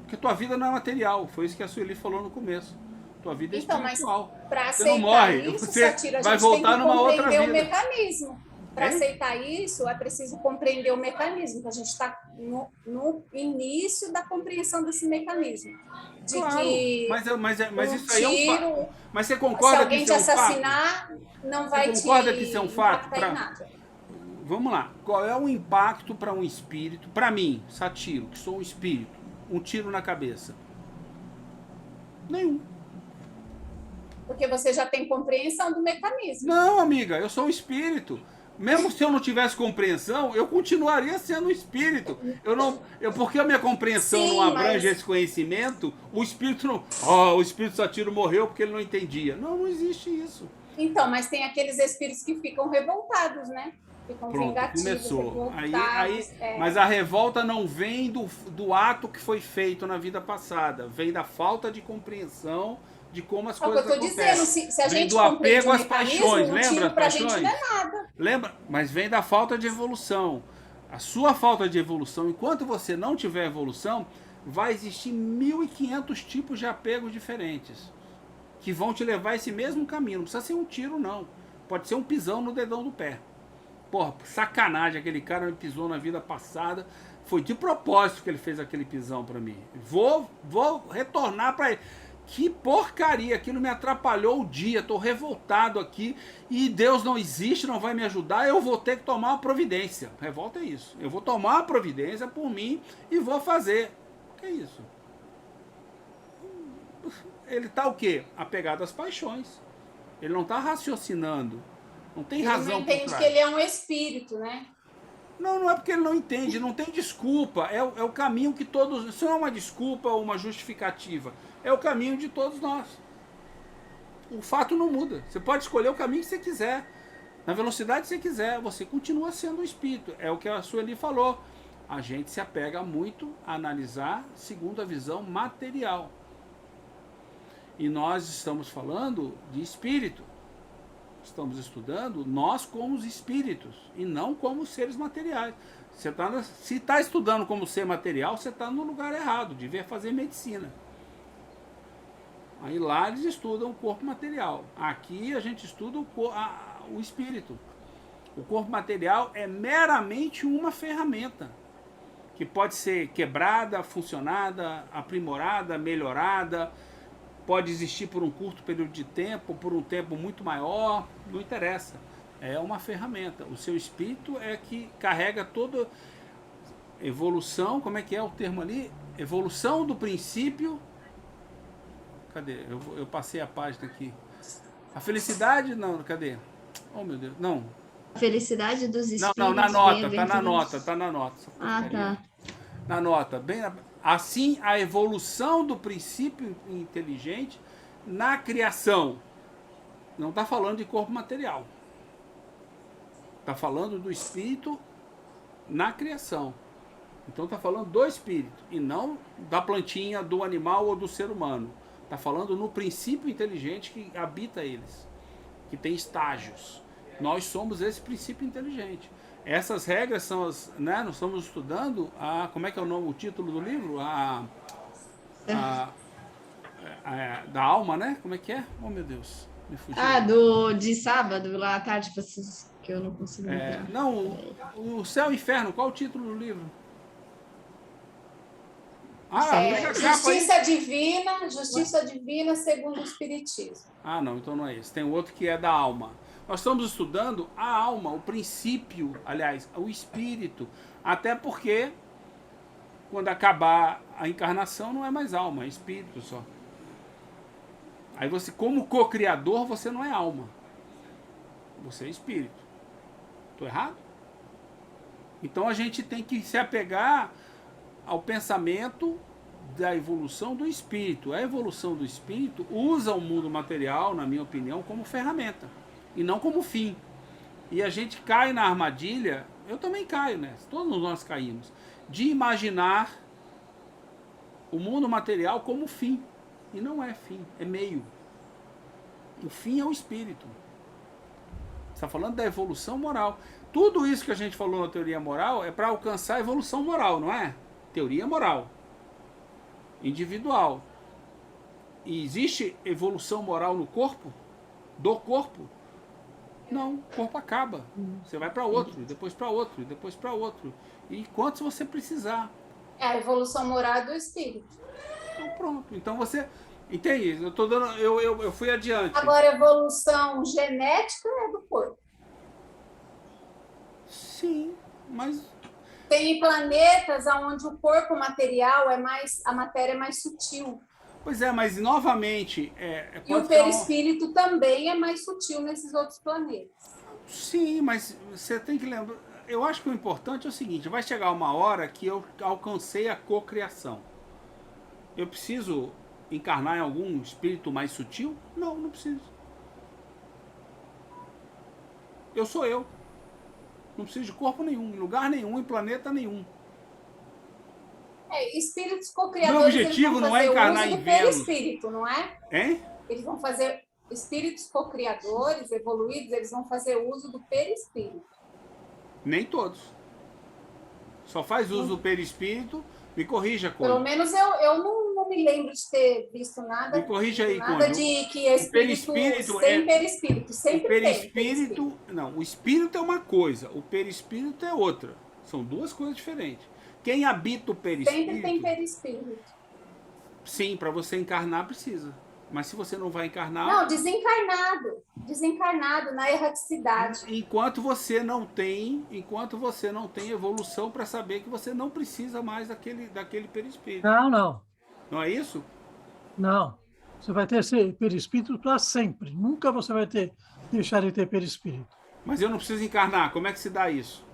Porque tua vida não é material. Foi isso que a Sueli falou no começo. Tua vida é espiritual. Mas para aceitar não morre. Isso, você vai voltar numa outra vida. O mecanismo. Para aceitar isso, é preciso compreender o mecanismo, que a gente está no início da compreensão desse mecanismo. Mas isso aí é um fato. Mas você concorda que isso é um fato? Se alguém te assassinar, não vai te concorda que isso é um fato? nada. Vamos lá. Qual é o impacto para um espírito? Para mim, Satiro, que sou um espírito, um tiro na cabeça? Nenhum. Porque você já tem compreensão do mecanismo. Não, amiga, eu sou um espírito. Mesmo se eu não tivesse compreensão, eu continuaria sendo um espírito. Porque a minha compreensão não abrange esse conhecimento, o espírito não... o espírito Satiro morreu porque ele não entendia. Não existe isso. Então, mas tem aqueles espíritos que ficam revoltados, né? Ficam Pronto, vingativos, começou. revoltados. Mas a revolta não vem do ato que foi feito na vida passada, vem da falta de compreensão de como as coisas acontecem. É o que eu tô dizendo, se a vem gente do apego às paixões, paixões, lembra as paixões? Gente não é nada. Lembra? Mas vem da falta de evolução. A sua falta de evolução, enquanto você não tiver evolução, vai existir 1.500 tipos de apegos diferentes que vão te levar a esse mesmo caminho. Não precisa ser um tiro, não. Pode ser um pisão no dedão do pé. Porra, sacanagem, aquele cara me pisou na vida passada. Foi de propósito que ele fez aquele pisão pra mim. Vou retornar pra ele. Que porcaria, aquilo me atrapalhou o dia, tô revoltado aqui e Deus não existe, não vai me ajudar, eu vou ter que tomar uma providência. Revolta é isso. Eu vou tomar uma providência por mim e vou fazer. O que é isso? Ele tá o quê? Apegado às paixões. Ele não tá raciocinando. Não tem razão por trás. Ele não entende que ele é um espírito, né? Não, não é porque ele não entende, não tem desculpa. É o caminho que todos... Isso não é uma desculpa ou uma justificativa. É o caminho de todos nós. O fato não muda. Você pode escolher o caminho que você quiser. Na velocidade que você quiser. Você continua sendo um espírito. É o que a Sueli falou. A gente se apega muito a analisar segundo a visão material. E nós estamos falando de espírito. Estamos estudando nós como os espíritos e não como seres materiais. Se está estudando como ser material, você está no lugar errado, devia fazer medicina. Aí lá eles estudam o corpo material. Aqui a gente estuda o espírito. O corpo material é meramente uma ferramenta que pode ser quebrada, funcionada, aprimorada, melhorada. Pode existir por um curto período de tempo, por um tempo muito maior, não interessa. É uma ferramenta. O seu espírito é que carrega toda evolução, como é que é o termo ali? Evolução do princípio. Cadê? Eu passei a página aqui. A felicidade, não, cadê? Oh, meu Deus, não. A felicidade dos espíritos. Não, na nota, tá na nota. Ah, tá. Na nota, bem na... Assim, a evolução do princípio inteligente na criação. Não está falando de corpo material. Está falando do espírito na criação. Então está falando do espírito e não da plantinha, do animal ou do ser humano. Está falando no princípio inteligente que habita eles, que tem estágios. Nós somos esse princípio inteligente. Essas regras são as, né? Nós estamos estudando como é que é o título do livro? Da alma, né? Como é que é? Oh, meu Deus, me fugiu. De sábado, lá à tarde, que eu não consigo não, o Céu e Inferno, qual o título do livro? Justiça Divina segundo o Espiritismo. Ah, não, então não é esse. Tem outro que é da alma. Nós estamos estudando a alma, o princípio, aliás, o espírito. Até porque, quando acabar a encarnação, não é mais alma, é espírito só. Aí você, como co-criador, você não é alma. Você é espírito. Estou errado? Então a gente tem que se apegar ao pensamento da evolução do espírito. A evolução do espírito usa o mundo material, na minha opinião, como ferramenta e não como fim. E a gente cai na armadilha, eu também caio, né? Todos nós caímos, de imaginar o mundo material como fim. E não é fim, é meio. O fim é o espírito. Você está falando da evolução moral. Tudo isso que a gente falou na teoria moral é para alcançar a evolução moral, não é? Teoria moral. Individual. E existe evolução moral no corpo? Do corpo? Não, o corpo acaba. Você vai para outro, depois para outro, depois para outro. E quantos você precisar. É a evolução moral do espírito. Então pronto. Então você... Entende? Eu fui adiante. Agora, a evolução genética é do corpo. Sim, mas... Tem planetas onde o corpo material a matéria é mais sutil. Pois é, mas novamente... e o perispírito também é mais sutil nesses outros planetas. Sim, mas você tem que lembrar... Eu acho que o importante é o seguinte, vai chegar uma hora que eu alcancei a cocriação. Eu preciso encarnar em algum espírito mais sutil? Não, não preciso. Eu sou eu. Não preciso de corpo nenhum, em lugar nenhum, em planeta nenhum. Espíritos co-criadores. Meu objetivo não é encarnar em Vênus. Espírito, não é? Hein? Eles vão fazer espíritos co-criadores, evoluídos, eles vão fazer uso do perispírito. Nem todos. Só faz uso do perispírito. Me corrija, Conde. Pelo menos eu não me lembro de ter visto nada. Me corrija aí, nada Conde. de que é espírito sem perispírito. Sempre o perispírito, não, o espírito é uma coisa, o perispírito é outra. São duas coisas diferentes. Quem habita o perispírito... Sempre tem perispírito. Sim, para você encarnar precisa. Mas se você não vai encarnar... Não, desencarnado. Desencarnado na erraticidade. Enquanto você não tem evolução para saber que você não precisa mais daquele perispírito. Não. Não é isso? Não. Você vai ter esse perispírito para sempre. Nunca você vai deixar de ter perispírito. Mas eu não preciso encarnar. Como é que se dá isso?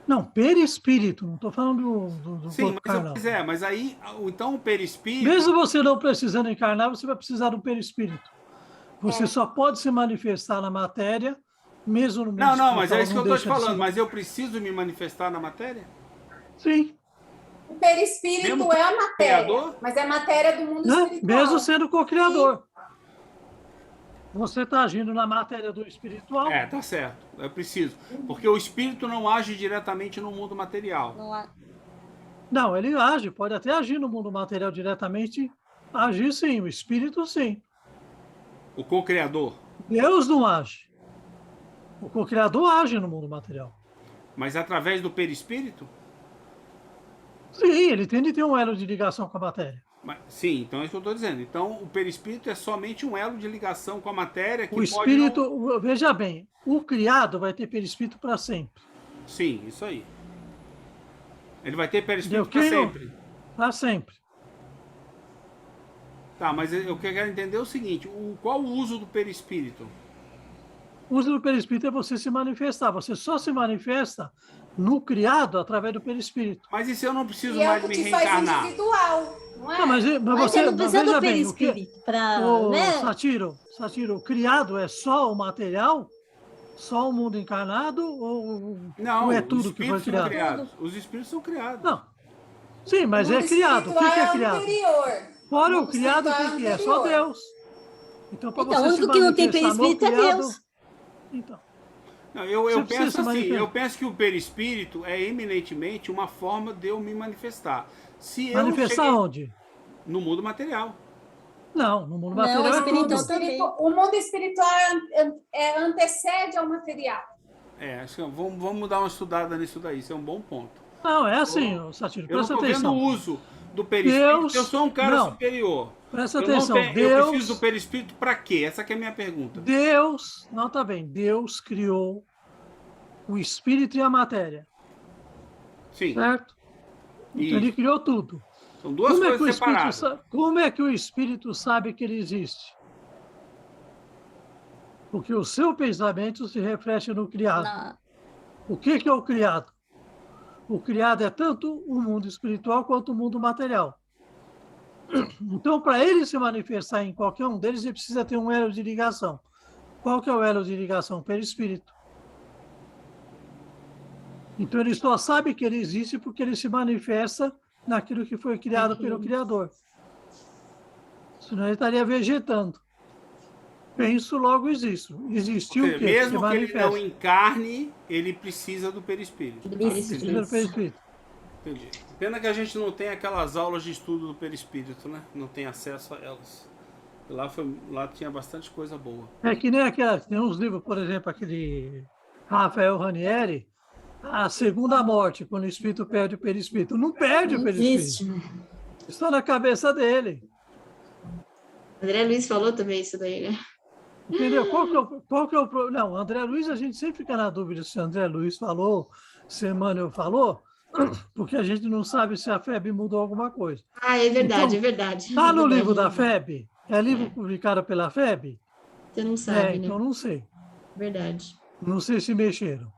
Não, perispírito. Não estou falando do Sim, corpo carnal. mas aí, então o perispírito... Mesmo você não precisando encarnar, você vai precisar do perispírito. Você só pode se manifestar na matéria, mesmo no mundo Não, mas é isso que eu estou te deixa de falando. Mas eu preciso me manifestar na matéria? Sim. O perispírito é a matéria, criador? mas é matéria do mundo espiritual. Mesmo sendo co-criador. Você está agindo na matéria do espiritual. Tá certo. É preciso. Porque o espírito não age diretamente no mundo material. Não, ele age. Pode até agir no mundo material diretamente. Agir sim. O espírito sim. O co-criador. Deus não age. O co-criador age no mundo material. Mas através do perispírito? Sim, ele tem de ter um elo de ligação com a matéria. Sim, então é isso que eu estou dizendo. Então, o perispírito é somente um elo de ligação com a matéria que o espírito, veja bem, o criado vai ter perispírito para sempre. Sim, isso aí. Ele vai ter perispírito para sempre. Para sempre. Tá, mas eu quero entender o seguinte, qual o uso do perispírito? O uso do perispírito é você se manifestar. Você só se manifesta no criado através do perispírito. Mas e se eu não preciso mais de me reencarnar? Faz individual, não é? Mas você não precisa do bem, perispírito para... Satiro, o criado é só o material? Só o mundo encarnado? Ou é tudo que foi criado? Os espíritos são criados. Não. Sim, mas é criado. O que é criado? Fora o criado, o que é? Só Deus. Então, o único que não tem perispírito é Deus. Então. Não, eu penso assim, eu penso que o perispírito é eminentemente uma forma de eu me manifestar. Manifestar onde? No mundo material. Não, no mundo material é tudo. O mundo espiritual antecede ao material. Acho que vamos dar uma estudada nisso daí, isso é um bom ponto. Não, é assim, Satiro, presta atenção. Eu não estou vendo o uso do perispírito, eu sou um cara superior. Presta atenção. Eu preciso do perispírito para quê? Essa que é a minha pergunta. Deus, nota bem, Deus criou o espírito e a matéria. Sim. Certo? Então ele criou tudo. São duas coisas separadas. Como é que o espírito sabe que ele existe? Porque o seu pensamento se reflete no criado. Não. O que é o criado? O criado é tanto o mundo espiritual quanto o mundo material. Então, para ele se manifestar em qualquer um deles, ele precisa ter um elo de ligação. Qual que é o elo de ligação? Perispírito. Então, ele só sabe que ele existe porque ele se manifesta naquilo que foi criado pelo Criador. Senão ele estaria vegetando. Penso, logo existo. Existiu o quê? Mesmo que ele não encarne, ele precisa do perispírito. Precisa do perispírito. Entendi. Pena que a gente não tem aquelas aulas de estudo do perispírito, né? Não tem acesso a elas. Lá tinha bastante coisa boa. É que nem tem uns livros, por exemplo, aquele Rafael Ranieri, A Segunda Morte, quando o espírito perde o perispírito. Não perde o perispírito. Está na cabeça dele. André Luiz falou também isso daí, né? Entendeu? Qual que é o problema? Não, André Luiz, a gente sempre fica na dúvida se André Luiz falou, se Emmanuel falou, porque a gente não sabe se a FEB mudou alguma coisa. É verdade, então, é verdade. Está no livro da FEB? É livro publicado pela FEB? Você não sabe, né? Então não sei. Verdade. Não sei se mexeram.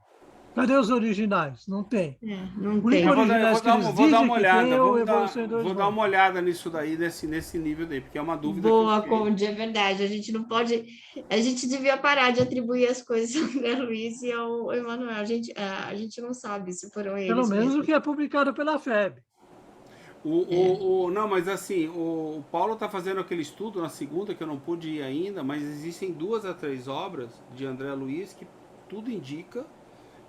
Cadê os originais? Não tem. Não Por tem. isso Eu originais que eles vou dizem dar uma que olhada, tem é o Evolução em Dois vou dar Mundos. uma olhada nisso daí, nesse nível daí, porque é uma dúvida Boa, que eu fiquei. Conde, é verdade. A gente não pode. A gente devia parar de atribuir as coisas ao André Luiz e ao Emmanuel. A gente não sabe se foram Pelo eles menos o mesmo. que é publicado pela FEB. Não, mas assim, o Paulo está fazendo aquele estudo na segunda, que eu não pude ir ainda, mas existem 2 a 3 obras de André Luiz que tudo indica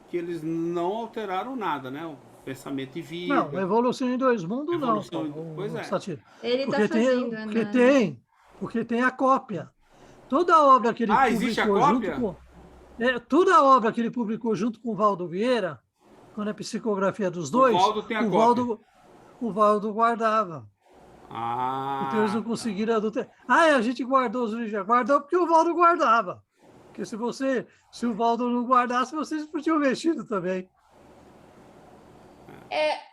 que eles não alteraram nada, né? O pensamento e vida. Não, Evolução em Dois Mundos Evolução não, em- pois é. Satiro. Ele está Porque fazendo, porque tem a cópia. Toda a obra que ele existe a publicou cópia? junto com... toda a obra que ele publicou junto com o Valdo Vieira, quando é psicografia dos dois, Valdo tem a o Valdo guardava. Então eles não conseguiram adulterar. A gente guardou os originais. Guardou porque o Valdo guardava. Porque se o Valdo não guardasse, vocês podiam mexido também.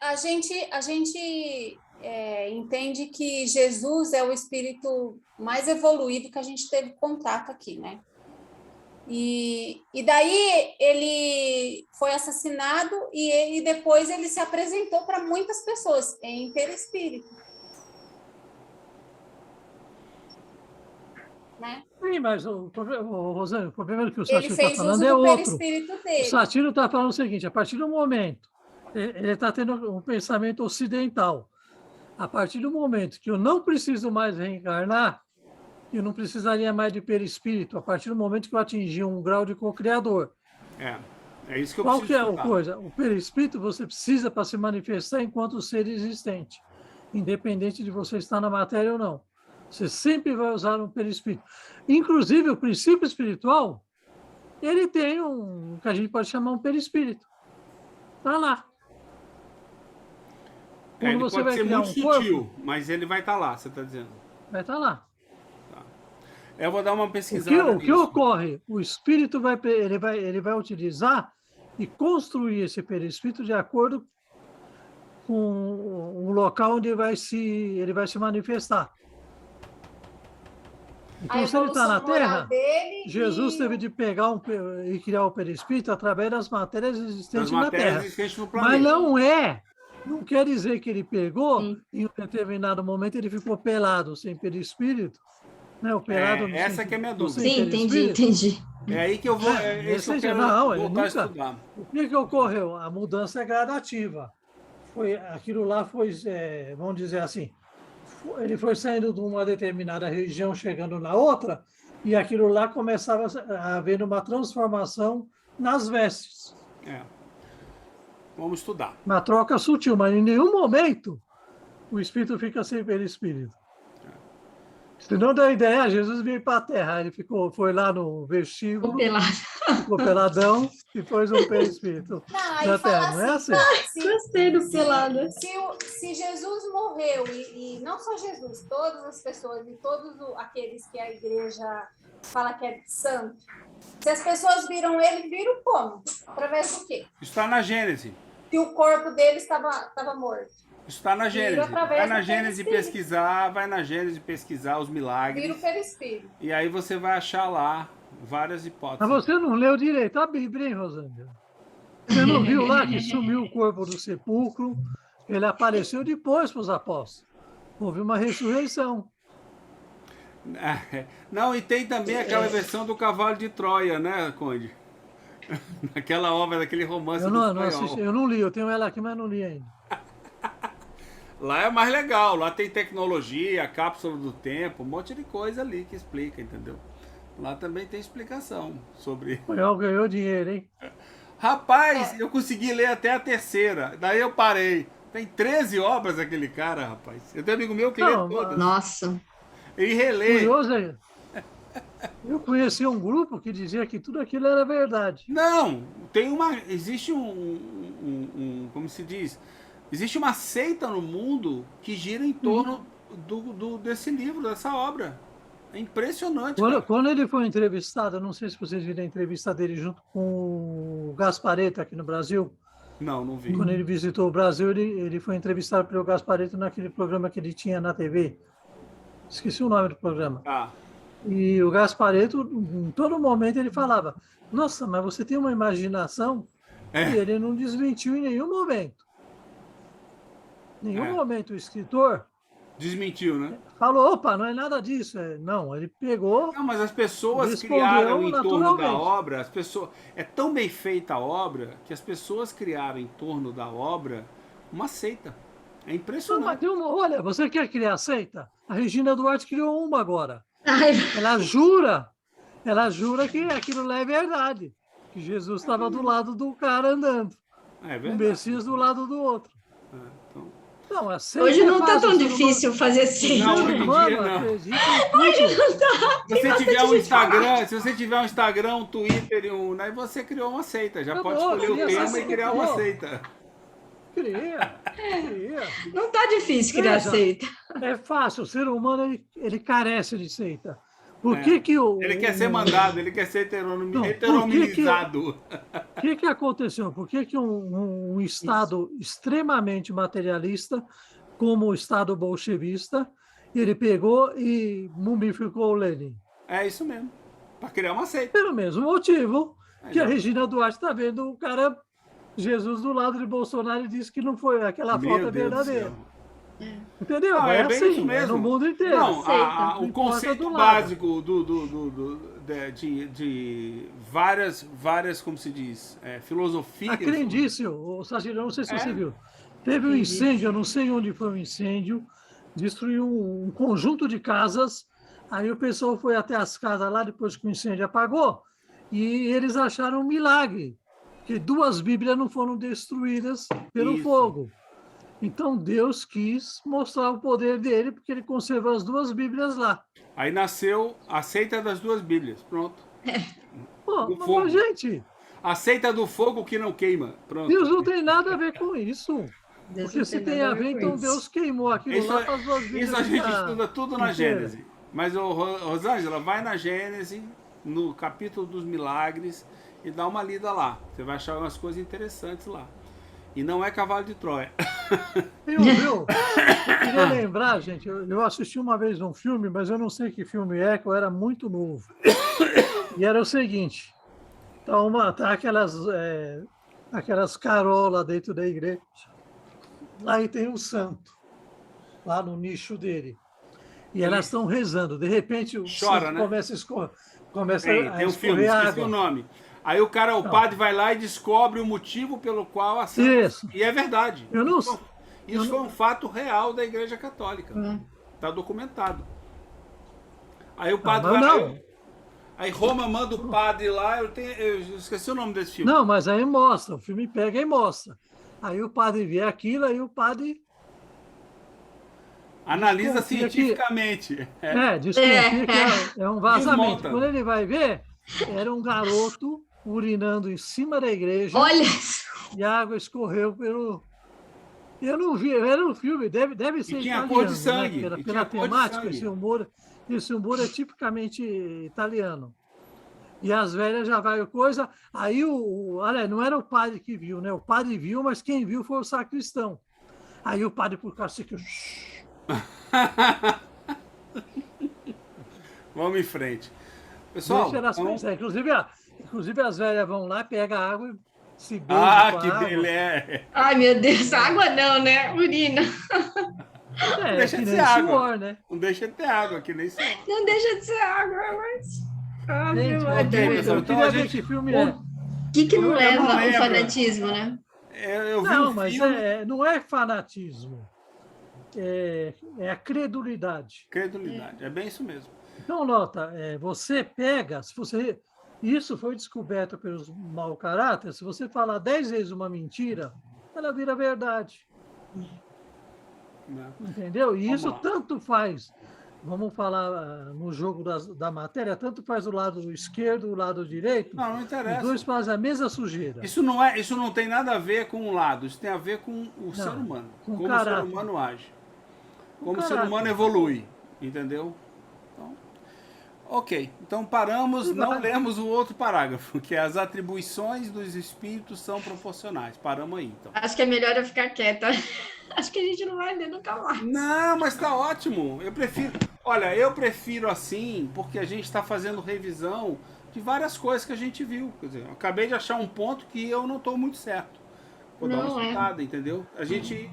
A gente entende que Jesus é o espírito mais evoluído que a gente teve contato aqui, né? E daí ele foi assassinado e depois ele se apresentou para muitas pessoas em perispírito, né? Sim, mas Rosane, o problema que o Ele Satiro está fez falando uso é do outro. perispírito O dele. Satiro está falando o seguinte: a partir do momento, ele está tendo um pensamento ocidental. A partir do momento que eu não preciso mais reencarnar, eu não precisaria mais de perispírito, a partir do momento que eu atingir um grau de co-criador. É isso que eu Qual preciso que é a estudar. coisa? O perispírito você precisa para se manifestar enquanto ser existente, independente de você estar na matéria ou não. Você sempre vai usar um perispírito. Inclusive, o princípio espiritual, ele tem o que a gente pode chamar um perispírito. Está lá. Quando Ele você pode vai ser criar muito um sutil, corpo, mas ele vai estar lá, você está dizendo. vai estar lá. Eu vou dar uma pesquisada O que nisso. ocorre? O espírito ele vai utilizar e construir esse perispírito de acordo com o local onde ele vai se manifestar. Então, se ele está na Terra, Jesus teve de pegar e criar o perispírito através das matérias existentes na Terra. Existentes no Mas planeta. não quer dizer que ele pegou, em um determinado momento ele ficou pelado, sem perispírito. Né? O pelado Essa que é a minha dúvida. Sim, entendi. É aí que eu vou. Isso eu quero voltar a estudar. O que ocorreu? A mudança é gradativa. Aquilo lá foi, vamos dizer assim, ele foi saindo de uma determinada região, chegando na outra, e aquilo lá começava a haver uma transformação nas vestes. Vamos estudar. Uma troca sutil, mas em nenhum momento o espírito fica sem perispírito. Se não dá ideia, Jesus veio para a Terra, ele foi lá no vestíbulo, ficou peladão e pôs um perispírito na Terra, não é assim? Gostei do pelado. Se Jesus morreu, e não só Jesus, todas as pessoas e todos aqueles que a igreja fala que é santo, se as pessoas viram ele, viram como? Através do quê? Está na Gênese. Que o corpo dele estava morto. Está na Gênese. Vai na Gênese pesquisar os milagres. Vira o perispírito. E aí você vai achar lá várias hipóteses. Mas você não leu direito a Bíblia, hein, Rosângela? Você não viu lá que sumiu o corpo do sepulcro? Ele apareceu depois para os apóstolos. Houve uma ressurreição. Não, e tem também aquela versão do Cavalo de Troia, né, Conde? Aquela obra, daquele romance Eu do não assisti, eu não li, eu tenho ela aqui, mas não li ainda. Lá é mais legal, lá tem tecnologia, cápsula do tempo, um monte de coisa ali que explica, entendeu? Lá também tem explicação sobre... O ganhou dinheiro, hein? Rapaz, eu consegui ler até a 3ª, daí eu parei. Tem 13 obras aquele cara, rapaz. Eu tenho um amigo meu que lê todas. Nonossa. E relê. Curioso aí. Eu conheci um grupo que dizia que tudo aquilo era verdade. Não, existe como se diz? Existe uma seita no mundo que gira em torno desse livro, dessa obra. É impressionante. Quando ele foi entrevistado, eu não sei se vocês viram a entrevista dele junto com o Gasparetto aqui no Brasil. Não vi. Quando ele visitou o Brasil, ele foi entrevistado pelo Gasparetto naquele programa que ele tinha na TV. Esqueci o nome do programa. E o Gasparetto, em todo momento, ele falava: nossa, mas você tem uma imaginação É. E ele não desmentiu em nenhum momento. Em nenhum É. momento o escritor Desmentiu, né? falou, opa, não é nada disso. Não, ele pegou, Não, mas as pessoas respondeu criaram em torno da naturalmente. obra, as pessoas. É tão bem feita a obra que as pessoas criaram em torno da obra uma seita. É Não, mas impressionante. tem uma, olha, você quer criar seita? A Regina Duarte criou uma agora. Ai, Ela jura que aquilo lá é verdade. Que Jesus estava do lado do cara andando. É O verdade. Messias do lado do outro. É, então... Não, a seita hoje é não tá fácil, tão o ser humano- difícil fazer seita. Não, O hoje ser em humano dia não. acredita em tudo. Se você bastante tiver um gente Instagram, se você tiver um Instagram, um Twitter e um. Aí você criou uma seita. Já pode Acabou, escolher o cria tema essa e criar uma seita. seita. Cria. Não tá difícil criar Veja. seita. É fácil, o ser humano ele carece de seita. Por É. que que o... Ele quer ser mandado, ele quer ser Não, por que que- heteronomizado. O que aconteceu? Por que que um Estado extremamente materialista, como o Estado bolchevista, ele pegou e mumificou o Lenin? É isso mesmo. Para criar uma seita. Pelo mesmo motivo que a Exato. Regina Duarte está vendo o cara, Jesus do lado de Bolsonaro, e disse que não foi aquela Meu foto é Deus do verdadeira. céu. Entendeu? Não, é é bem assim, isso mesmo. é no mundo inteiro. Não, Seita. o Não importa conceito do lado. básico de várias, como se diz, filosofias. A crendice, o Sacir, eu não sei se É. você viu. Teve um Crendice. incêndio, eu não sei onde foi o incêndio, destruiu um conjunto de casas. Aí o pessoal foi até as casas lá, depois que o incêndio apagou, e eles acharam um milagre, que 2 Bíblias não foram destruídas pelo Isso. fogo. Então Deus quis mostrar o poder dele, porque ele conservou as 2 Bíblias lá. Aí nasceu a seita das 2 Bíblias. Pronto. Pô, Do mas, fogo. gente, A seita do fogo que não queima. Pronto. Deus não tem nada a ver com isso. Deus Porque não se tem tem nada a ver, com então isso. Deus queimou aquilo Isso, lá para as 2 Bíblias. isso a gente ficar estuda tudo na inteira. Gênesis. Mas, Rosângela, vai na Gênesis, no capítulo dos milagres, e dá uma lida lá. Você vai achar umas coisas interessantes lá. E não é cavalo de Troia. Viu? Eu queria lembrar, gente, eu assisti uma vez um filme, mas eu não sei que filme é, que eu era muito novo. E era o seguinte, tá aquelas carolas dentro da igreja, lá e tem um santo, lá no nicho dele. E elas estão rezando, de repente o Chora, santo né? começa Tem a um filme, escorrer esqueci o água. nome. Aí o cara, o Não. padre vai lá e descobre o motivo pelo qual a santa... Isso. E é verdade. Eu não- Isso foi um fato real da Igreja Católica. Hum. Está documentado. Aí o padre mas vai não. lá. Aí Roma manda o padre lá. Eu esqueci o nome desse filme. Não, mas aí mostra, o filme pega e mostra. Aí o padre vê aquilo, aí o padre Analisa desconfia que- cientificamente. desconfia que é um vazamento. Desmonta. Quando ele vai ver, era um garoto urinando em cima da igreja Olha, e a água escorreu pelo... Eu não vi, era um filme, deve ser tinha italiano, cor de sangue, né? e Pela tinha cor de temática, sangue. esse humor é tipicamente italiano. E as velhas já vai coisa... Aí, olha, não era o padre que viu, né? O padre viu, mas quem viu foi o sacristão. Aí o padre, por causa que... Vamos em frente. Pessoal, Deixa elas então- pensar. Inclusive as velhas vão lá, pegam a água e se beijam com a que água. beleza. ai meu Deus, água não, né? Urina. É, Deixa que de nem ser água. suor, né? Não deixa de ter água, que nem suor. Não deixa de ser água, mas. Ah, Gente, meu ok, Deus. pessoal, eu então queria a ver gente- que filme é. O que não Eu leva não ao lembro. fanatismo, né? Eu vi Não, um mas filme... não é fanatismo. É a credulidade. Credulidade, é bem isso mesmo. Então, nota, você pega, se você... Isso foi descoberto pelos mau caráter. Se você falar 10 vezes uma mentira, ela vira verdade. Né? Entendeu? E Vamos isso lá. tanto faz, vamos falar no jogo da matéria, tanto faz o lado esquerdo, o lado direito, Não os interessa. dois fazem a mesma sujeira. Isso não tem nada a ver com o lado, isso tem a ver com o ser humano. com Como o caráter. ser humano age. Como o ser caráter. humano evolui. Entendeu? Então, ok. Então paramos, não lemos o outro parágrafo, que é as atribuições dos espíritos são proporcionais. Paramos aí, então. Acho que é melhor eu ficar quieta. Acho que a gente não vai ler nunca mais. Não, mas tá ótimo. Eu prefiro assim, porque a gente está fazendo revisão de várias coisas que a gente viu. Quer dizer, eu acabei de achar um ponto que eu não estou muito certo. Vou dar uma estudada, entendeu? A gente...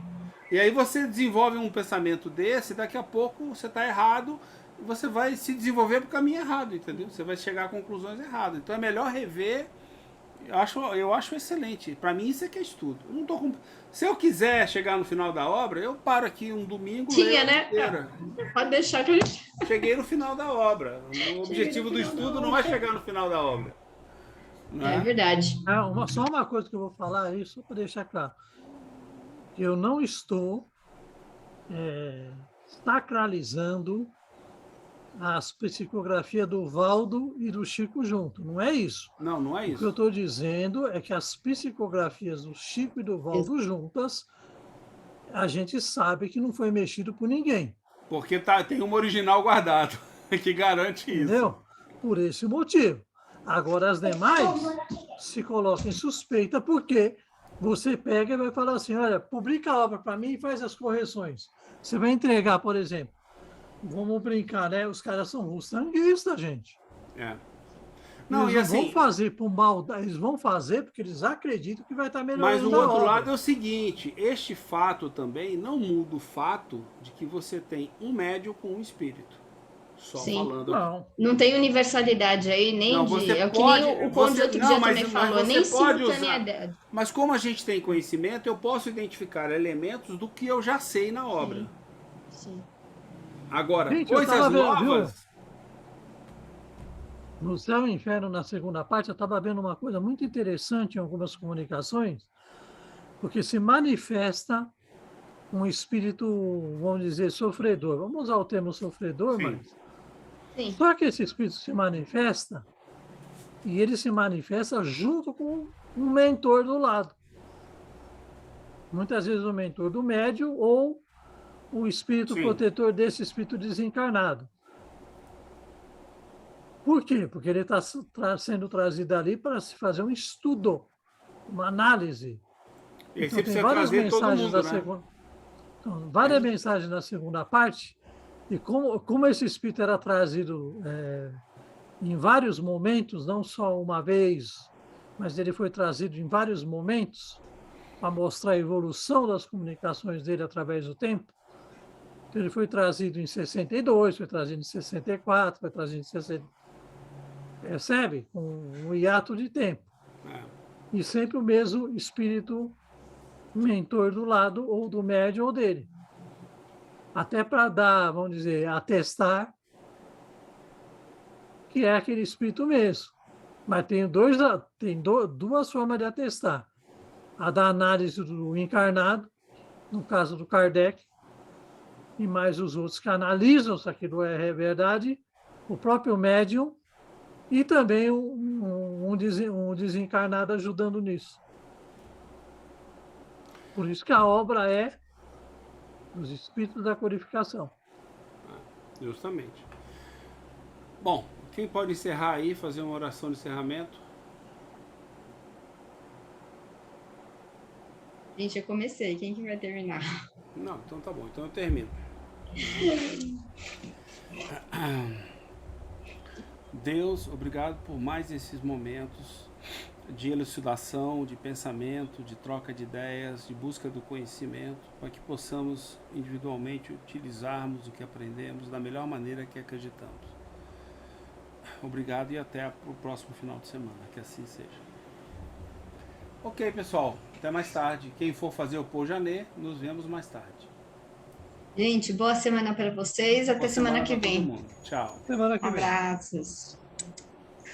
E aí você desenvolve um pensamento desse, daqui a pouco você está errado, e você vai se desenvolver para o caminho errado, entendeu? Você vai chegar a conclusões erradas. Então é melhor rever. Eu acho excelente. Para mim isso é que é estudo. Eu não tô com... Se eu quiser chegar no final da obra, eu paro aqui um domingo. Tinha, né? Pode deixar que a gente... Cheguei no final da obra. O objetivo do estudo não vai chegar no final da obra. Não é? É verdade. Só uma coisa que eu vou falar aí, só para deixar claro. Eu não estou sacralizando as psicografias do Valdo e do Chico junto. Não é isso. Não, não é isso. O que eu estou dizendo é que as psicografias do Chico e do Valdo juntas, a gente sabe que não foi mexido por ninguém. Porque tem uma original guardado, que garante isso. Entendeu? Por esse motivo. Agora, as demais se colocam em suspeita porque você pega e vai falar assim, olha, publica a obra para mim e faz as correções. Você vai entregar, por exemplo, vamos brincar, né? Os caras são sanguistas, gente. Não, eles e assim, vão fazer por maldade, eles vão fazer porque eles acreditam que vai estar melhorando. mas o outro lado é o seguinte, este fato também não muda o fato de que você tem um médium com um espírito. Só Sim. falando. Não tem universalidade aí, nem Não, de... você É o que pode, nem o Conde outro dia também falou, nem simultaneidade. Mas como a gente tem conhecimento, eu posso identificar elementos do que eu já sei na obra. Sim. Agora, gente, coisas novas... No Céu e Inferno, na segunda parte, eu estava vendo uma coisa muito interessante em algumas comunicações, porque se manifesta um espírito, vamos dizer, sofredor. Vamos usar o termo sofredor, Sim. mas... Sim. Só que esse espírito se manifesta, e ele se manifesta junto com um mentor do lado. Muitas vezes o mentor do médium ou o espírito protetor desse espírito desencarnado. Por quê? Porque ele está sendo trazido ali para se fazer um estudo, uma análise. E Então, você tem precisa várias trazer todo mensagens mundo, da né? segunda. Então, várias mensagens na segunda parte, e como esse espírito era trazido em vários momentos, não só uma vez, mas ele foi trazido em vários momentos, para mostrar a evolução das comunicações dele através do tempo. Então, ele foi trazido em 62, foi trazido em 64, foi trazido em 60. Percebe? Um hiato de tempo. E sempre o mesmo espírito mentor do lado, ou do médium, ou dele. Até para dar, vamos dizer, atestar que é aquele espírito mesmo. Mas tem duas formas de atestar. A da análise do encarnado, no caso do Kardec, e mais os outros que analisam se aquilo é verdade, o próprio médium, e também um desencarnado ajudando nisso. Por isso que a obra é os Espíritos da Codificação. Justamente. Bom, quem pode encerrar aí, fazer uma oração de encerramento? Gente, eu comecei. Quem que vai terminar? Não, então tá bom. Então eu termino. Deus, obrigado por mais esses momentos de elucidação, de pensamento, de troca de ideias, de busca do conhecimento, para que possamos individualmente utilizarmos o que aprendemos da melhor maneira que acreditamos. Obrigado e até o próximo final de semana, que assim seja. Ok, pessoal, até mais tarde. Quem for fazer o Paul Janet, nos vemos mais tarde. Gente, boa semana para vocês. Até Boa semana que para todo vem. mundo. Tchau. Semana que vem. Abraços.